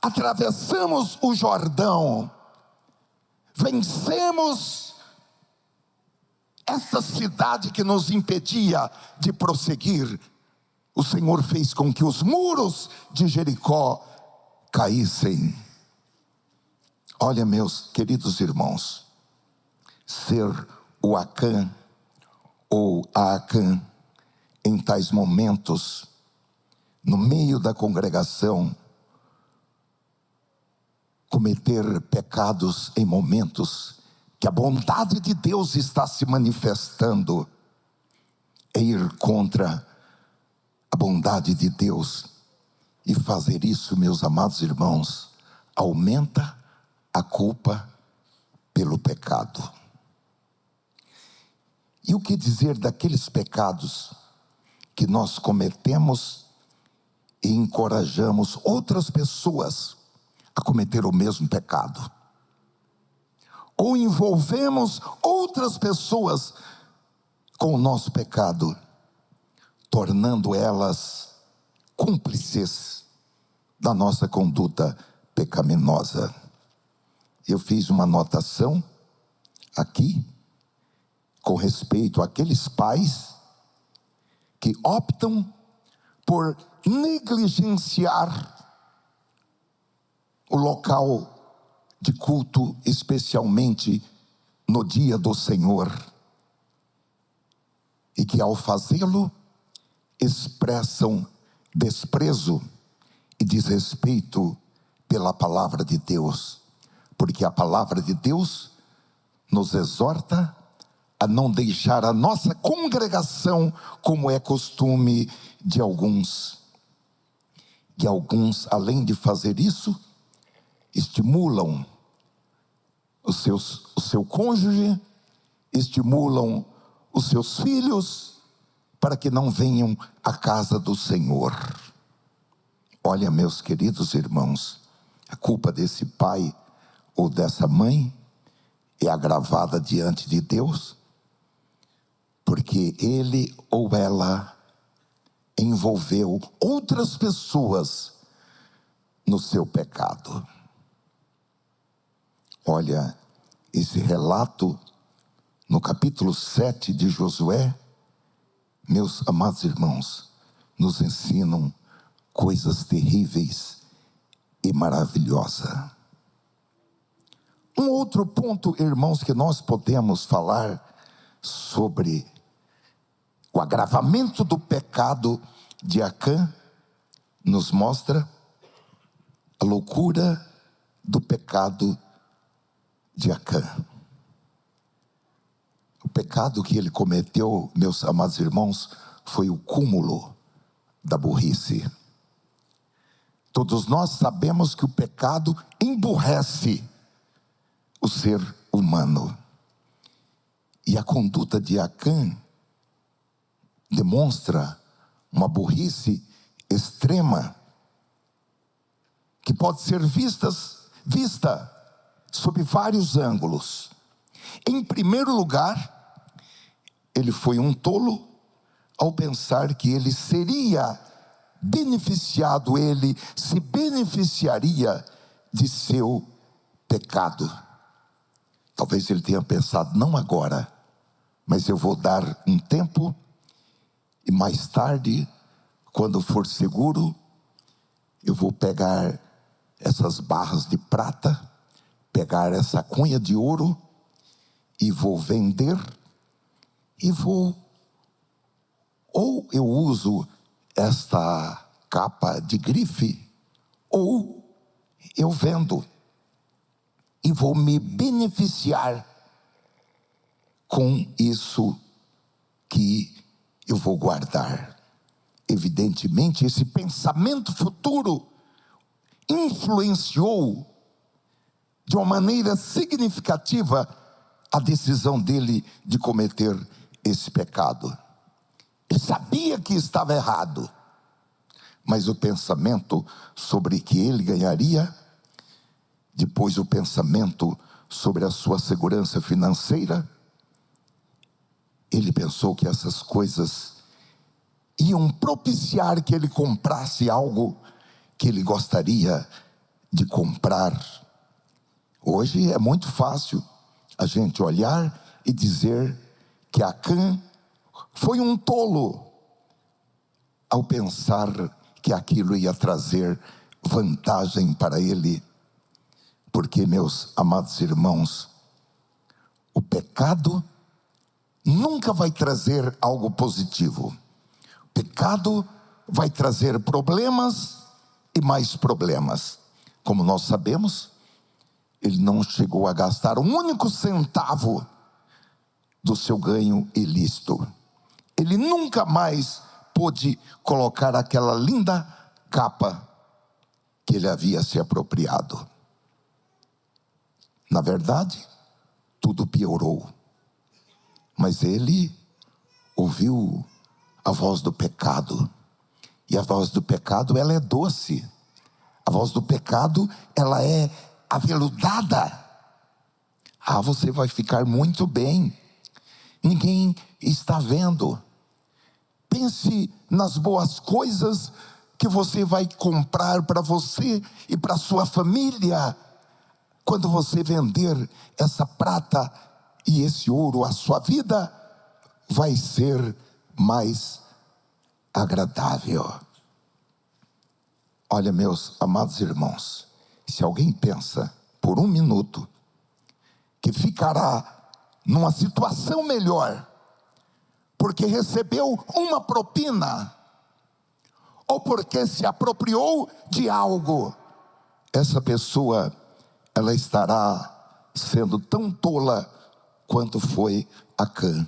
atravessamos o Jordão, vencemos essa cidade que nos impedia de prosseguir. O Senhor fez com que os muros de Jericó caíssem. Olha, meus queridos irmãos, ser o Acã ou a Acã em tais momentos, no meio da congregação, cometer pecados em momentos que a bondade de Deus está se manifestando, é ir contra a bondade de Deus. E fazer isso, meus amados irmãos, aumenta a culpa pelo pecado. E o que dizer daqueles pecados que nós cometemos e encorajamos outras pessoas a cometer o mesmo pecado? Ou envolvemos outras pessoas com o nosso pecado, tornando elas cúmplices da nossa conduta pecaminosa. Eu fiz uma anotação aqui com respeito àqueles pais que optam por negligenciar o local de culto, especialmente no dia do Senhor, e que ao fazê-lo expressam desprezo e desrespeito pela palavra de Deus, porque a palavra de Deus nos exorta a não deixar a nossa congregação, como é costume de alguns. E alguns, além de fazer isso, estimulam o seu cônjuge, estimulam os seus filhos, para que não venham à casa do Senhor. Olha, meus queridos irmãos, a culpa desse pai ou dessa mãe é agravada diante de Deus, porque ele ou ela envolveu outras pessoas no seu pecado. Olha, esse relato no capítulo 7 de Josué, meus amados irmãos, nos ensinam coisas terríveis e maravilhosas. Um outro ponto, irmãos, que nós podemos falar sobre o agravamento do pecado de Acã, nos mostra a loucura do pecado de Acã. O pecado que ele cometeu, meus amados irmãos, foi o cúmulo da burrice. Todos nós sabemos que o pecado emburrece o ser humano. E a conduta de Acã demonstra uma burrice extrema, que pode ser vista sob vários ângulos. Em primeiro lugar, ele foi um tolo ao pensar que ele seria beneficiado, ele se beneficiaria de seu pecado. Talvez ele tenha pensado, não agora, mas eu vou dar um tempo, e mais tarde, quando for seguro, eu vou pegar essas barras de prata, pegar essa cunha de ouro, e vou vender, e vou, ou eu uso esta capa de grife, ou eu vendo, e vou me beneficiar com isso que eu vou guardar. Evidentemente, esse pensamento futuro influenciou de uma maneira significativa a decisão dele de cometer esse pecado. Ele sabia que estava errado, mas o pensamento sobre que ele ganharia, depois o pensamento sobre a sua segurança financeira, ele pensou que essas coisas iam propiciar que ele comprasse algo que ele gostaria de comprar. Hoje é muito fácil a gente olhar e dizer que Acã foi um tolo ao pensar que aquilo ia trazer vantagem para ele. Porque, meus amados irmãos, o pecado nunca vai trazer algo positivo. O pecado vai trazer problemas e mais problemas. Como nós sabemos, ele não chegou a gastar um único centavo do seu ganho ilícito. Ele nunca mais pôde colocar aquela linda capa que ele havia se apropriado. Na verdade, tudo piorou. Mas ele ouviu a voz do pecado. E a voz do pecado, ela é doce. A voz do pecado, ela é aveludada. Ah, você vai ficar muito bem. Ninguém está vendo. Pense nas boas coisas que você vai comprar para você e para sua família. Quando você vender essa prata e esse ouro, a sua vida vai ser mais agradável. Olha, meus amados irmãos, se alguém pensa por um minuto que ficará numa situação melhor porque recebeu uma propina ou porque se apropriou de algo, essa pessoa, ela estará sendo tão tola quanto foi Acã.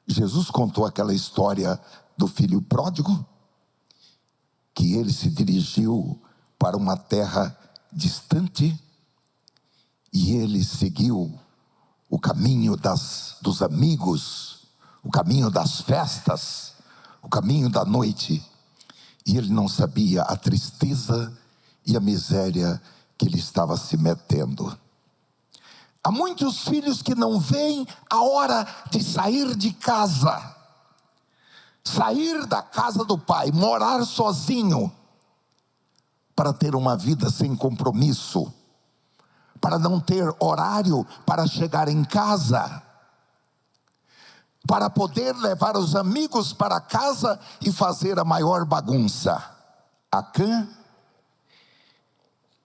Jesus contou aquela história do filho pródigo, que ele se dirigiu para uma terra distante e ele seguiu o caminho dos amigos, o caminho das festas, o caminho da noite, e ele não sabia a tristeza e a miséria que ele estava se metendo. Há muitos filhos que não veem a hora de sair de casa, sair da casa do pai, morar sozinho, para ter uma vida sem compromisso, para não ter horário para chegar em casa, para poder levar os amigos para casa e fazer a maior bagunça. Acã,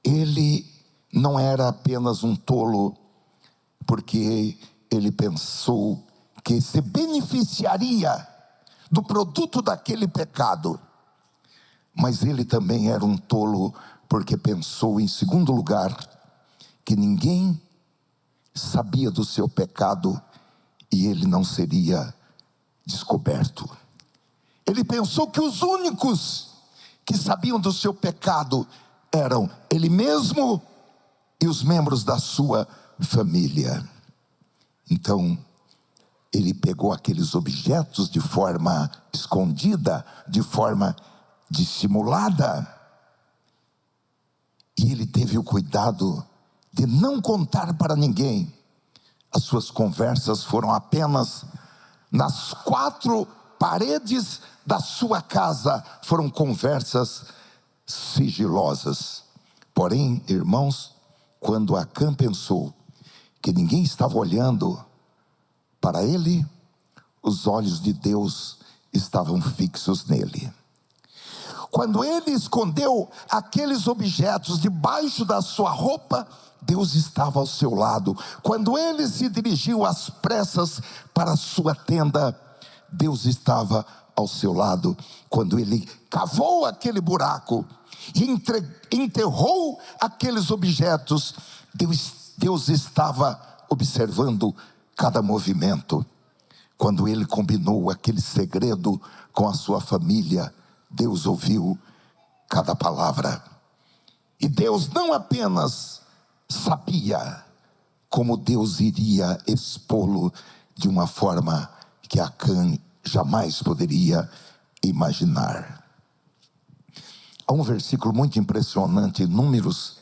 ele não era apenas um tolo, porque ele pensou que se beneficiaria do produto daquele pecado, mas ele também era um tolo, porque pensou, em segundo lugar, que ninguém sabia do seu pecado e ele não seria descoberto. Ele pensou que os únicos que sabiam do seu pecado eram ele mesmo e os membros da sua família. Então, ele pegou aqueles objetos de forma escondida, de forma dissimulada, e ele teve o cuidado de não contar para ninguém. As suas conversas foram apenas nas 4 paredes da sua casa, foram conversas sigilosas. Porém, irmãos, quando Acã pensou que ninguém estava olhando para ele, os olhos de Deus estavam fixos nele. Quando ele escondeu aqueles objetos debaixo da sua roupa, Deus estava ao seu lado. Quando ele se dirigiu às pressas para a sua tenda, Deus estava ao seu lado. Quando ele cavou aquele buraco e enterrou aqueles objetos, Deus estava observando cada movimento. Quando ele combinou aquele segredo com a sua família, Deus ouviu cada palavra. E Deus não apenas sabia, como Deus iria expô-lo de uma forma que Acã jamais poderia imaginar. Há um versículo muito impressionante em Números,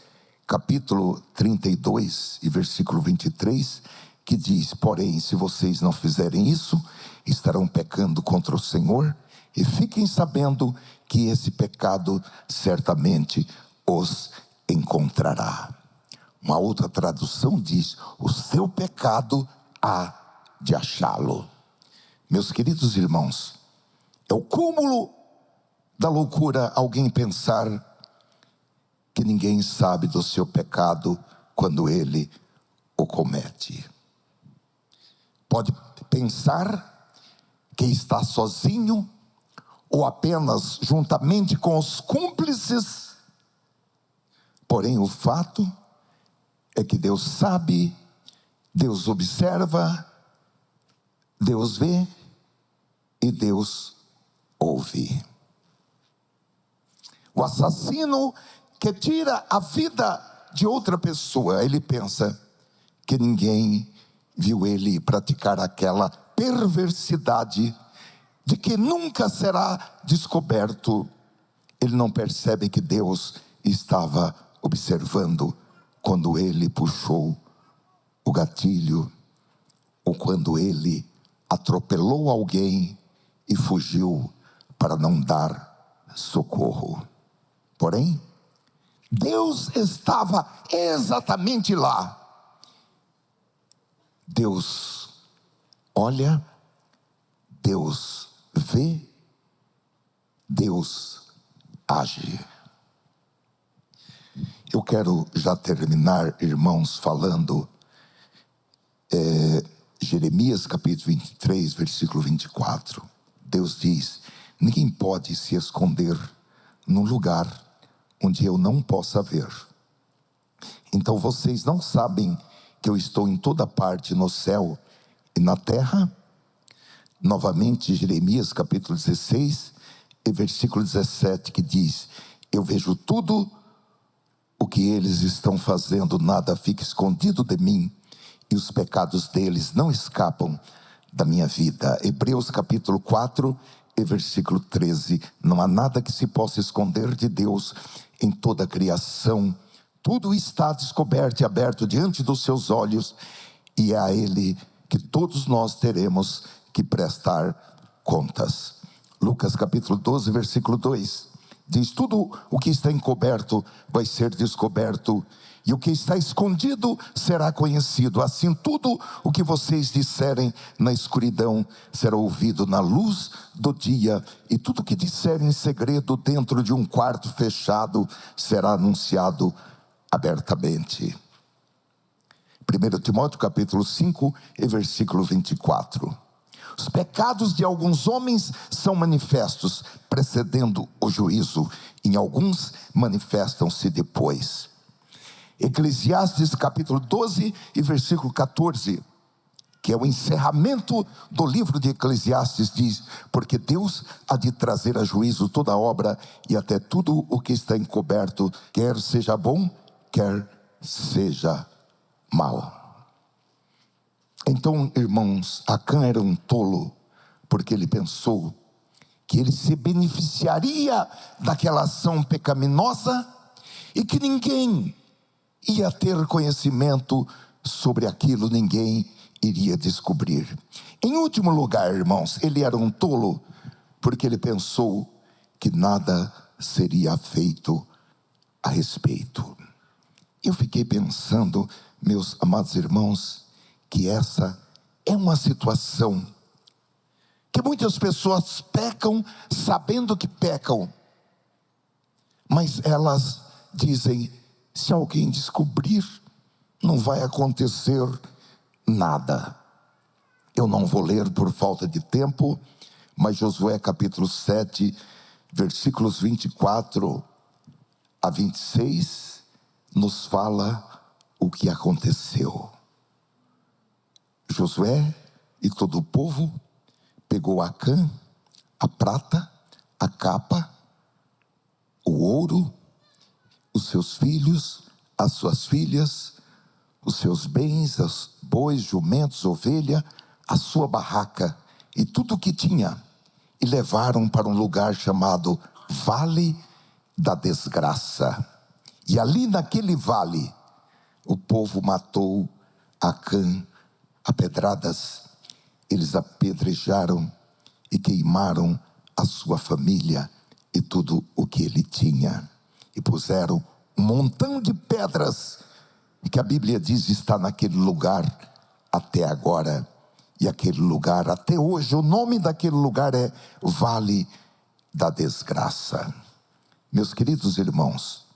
capítulo 32 e versículo 23, que diz: porém, se vocês não fizerem isso, estarão pecando contra o Senhor, e fiquem sabendo que esse pecado certamente os encontrará. Uma outra tradução diz: o seu pecado há de achá-lo. Meus queridos irmãos, é o cúmulo da loucura alguém pensar que ninguém sabe do seu pecado quando ele o comete. Pode pensar que está sozinho, ou apenas juntamente com os cúmplices. Porém, o fato é que Deus sabe, Deus observa, Deus vê e Deus ouve. O assassino que tira a vida de outra pessoa, ele pensa que ninguém viu ele praticar aquela perversidade de que nunca será descoberto. Ele não percebe que Deus estava observando quando ele puxou o gatilho, ou quando ele atropelou alguém e fugiu para não dar socorro. Porém, Deus estava exatamente lá. Deus olha, Deus vê, Deus age. Eu quero já terminar, irmãos, falando Jeremias capítulo 23, versículo 24. Deus diz: ninguém pode se esconder num lugar onde eu não possa ver. Então vocês não sabem que eu estou em toda parte no céu e na terra. Novamente, Jeremias capítulo 16 e versículo 17, que diz: eu vejo tudo o que eles estão fazendo, nada fica escondido de mim, e os pecados deles não escapam da minha vida. Hebreus capítulo 4 e versículo 13, não há nada que se possa esconder de Deus em toda a criação. Tudo está descoberto e aberto diante dos seus olhos, e é a Ele que todos nós teremos que prestar contas. Lucas capítulo 12, versículo 2, diz: tudo o que está encoberto vai ser descoberto, e o que está escondido será conhecido. Assim, tudo o que vocês disserem na escuridão será ouvido na luz do dia, e tudo o que disserem em segredo dentro de um quarto fechado será anunciado abertamente. 1 Timóteo capítulo 5 e versículo 24. Os pecados de alguns homens são manifestos, precedendo o juízo. Em alguns manifestam-se depois. Eclesiastes capítulo 12 e versículo 14, que é o encerramento do livro de Eclesiastes, diz: porque Deus há de trazer a juízo toda obra e até tudo o que está encoberto, quer seja bom, quer seja mal. Então, irmãos, Acã era um tolo, porque ele pensou que ele se beneficiaria daquela ação pecaminosa e que ninguém ia ter conhecimento sobre aquilo, ninguém iria descobrir. Em último lugar, irmãos, ele era um tolo, porque ele pensou que nada seria feito a respeito. Eu fiquei pensando, meus amados irmãos, que essa é uma situação que muitas pessoas pecam sabendo que pecam, mas elas dizem: se alguém descobrir, não vai acontecer nada. Eu não vou ler por falta de tempo, mas Josué capítulo 7, versículos 24 a 26, nos fala o que aconteceu. Josué e todo o povo pegou Acã, a prata, a capa, o ouro, os seus filhos, as suas filhas, os seus bens, os bois, jumentos, ovelha, a sua barraca e tudo o que tinha, e levaram para um lugar chamado Vale da Desgraça. E ali naquele vale, o povo matou Acã a pedradas. Eles apedrejaram e queimaram a sua família e tudo o que ele tinha, e puseram um montão de pedras, que a Bíblia diz está naquele lugar até agora. E aquele lugar, até hoje, o nome daquele lugar é Vale da Desgraça. Meus queridos irmãos,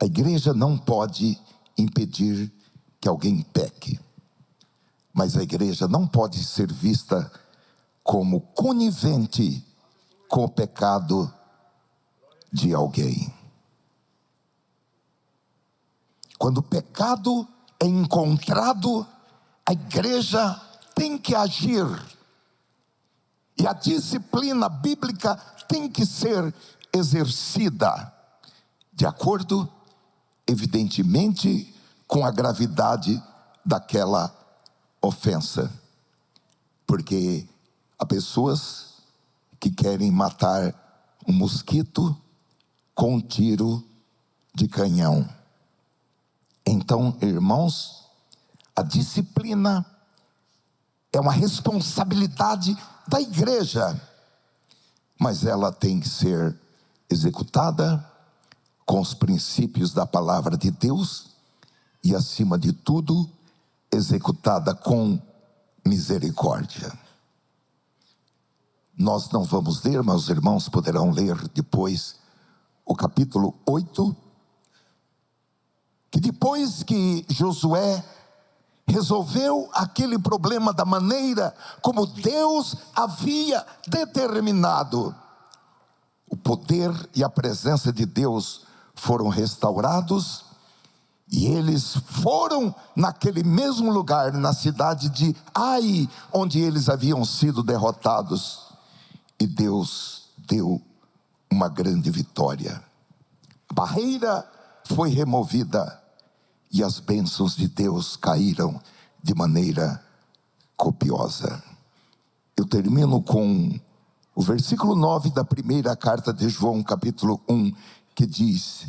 a igreja não pode impedir que alguém peque, mas a igreja não pode ser vista como conivente com o pecado de alguém. Quando o pecado é encontrado, a igreja tem que agir, e a disciplina bíblica tem que ser exercida, de acordo, evidentemente, com a gravidade daquela ofensa. Porque há pessoas que querem matar um mosquito com um tiro de canhão. Então, irmãos, a disciplina é uma responsabilidade da igreja, mas ela tem que ser executada com os princípios da palavra de Deus e, acima de tudo, executada com misericórdia. Nós não vamos ler, mas os irmãos poderão ler depois o capítulo 8, que depois que Josué resolveu aquele problema da maneira como Deus havia determinado, o poder e a presença de Deus foram restaurados, E eles foram naquele mesmo lugar, na cidade de Ai, onde eles haviam sido derrotados. E Deus deu uma grande vitória. A barreira foi removida e as bênçãos de Deus caíram de maneira copiosa. Eu termino com o versículo 9 da primeira carta de João, capítulo 1, que diz: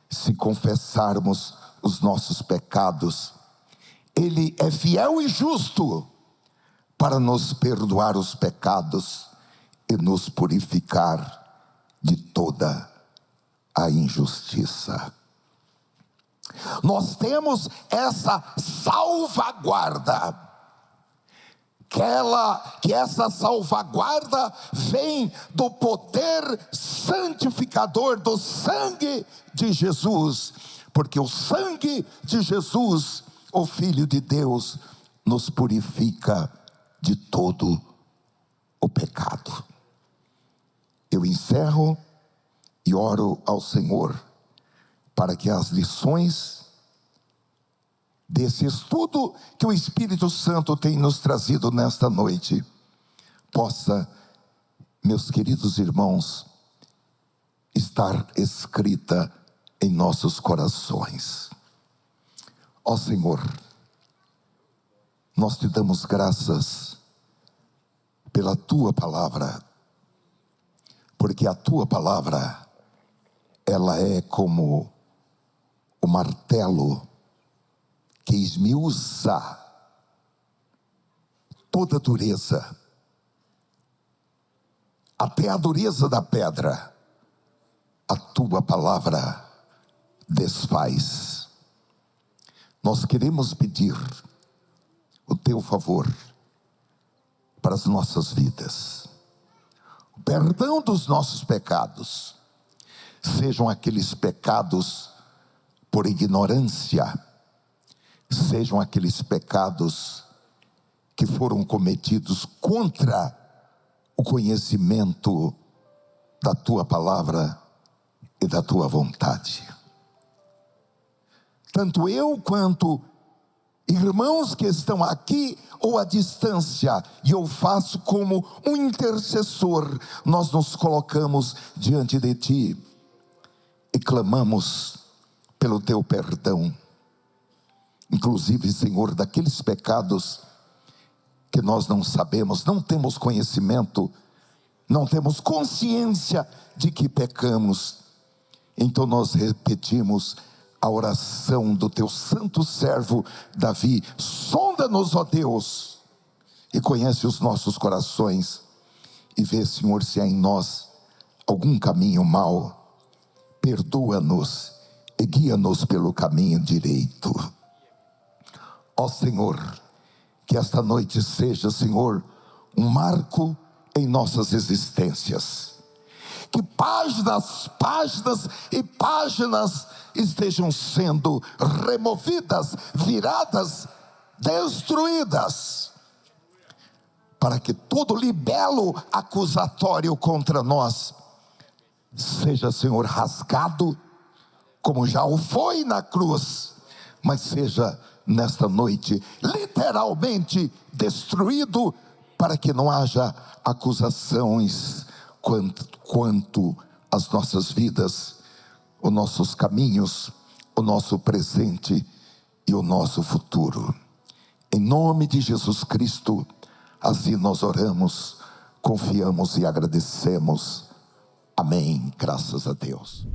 se confessarmos os nossos pecados, Ele é fiel e justo para nos perdoar os pecados e nos purificar de toda a injustiça. Nós temos essa salvaguarda, que essa salvaguarda vem do poder santificador do sangue de Jesus, porque o sangue de Jesus, o Filho de Deus, nos purifica de todo o pecado. Eu encerro e oro ao Senhor para que as lições desse estudo que o Espírito Santo tem nos trazido nesta noite possa, meus queridos irmãos, estar escrita em nossos corações. Ó Senhor, nós te damos graças pela tua palavra, porque a tua palavra, ela é como o martelo que esmiuça toda a dureza, até a dureza da pedra. A tua palavra desfaz. Nós queremos pedir o teu favor para as nossas vidas, o perdão dos nossos pecados, sejam aqueles pecados por ignorância, sejam aqueles pecados que foram cometidos contra o conhecimento da tua palavra e da tua vontade. Tanto eu quanto irmãos que estão aqui ou à distância, e eu faço como um intercessor, nós nos colocamos diante de ti e clamamos pelo teu perdão, inclusive, Senhor, daqueles pecados que nós não sabemos, não temos conhecimento, não temos consciência de que pecamos. Então nós repetimos a oração do teu santo servo Davi: sonda-nos, ó Deus, e conhece os nossos corações, e vê, Senhor, se há em nós algum caminho mau, perdoa-nos e guia-nos pelo caminho direito. Ó Senhor, que esta noite seja, Senhor, um marco em nossas existências, que páginas e páginas estejam sendo removidas, viradas, destruídas, para que todo libelo acusatório contra nós seja, Senhor, rasgado, como já o foi na cruz, mas seja nesta noite literalmente destruído, para que não haja acusações quanto às nossas vidas, os nossos caminhos, o nosso presente e o nosso futuro. Em nome de Jesus Cristo, assim nós oramos, confiamos e agradecemos. Amém. Graças a Deus.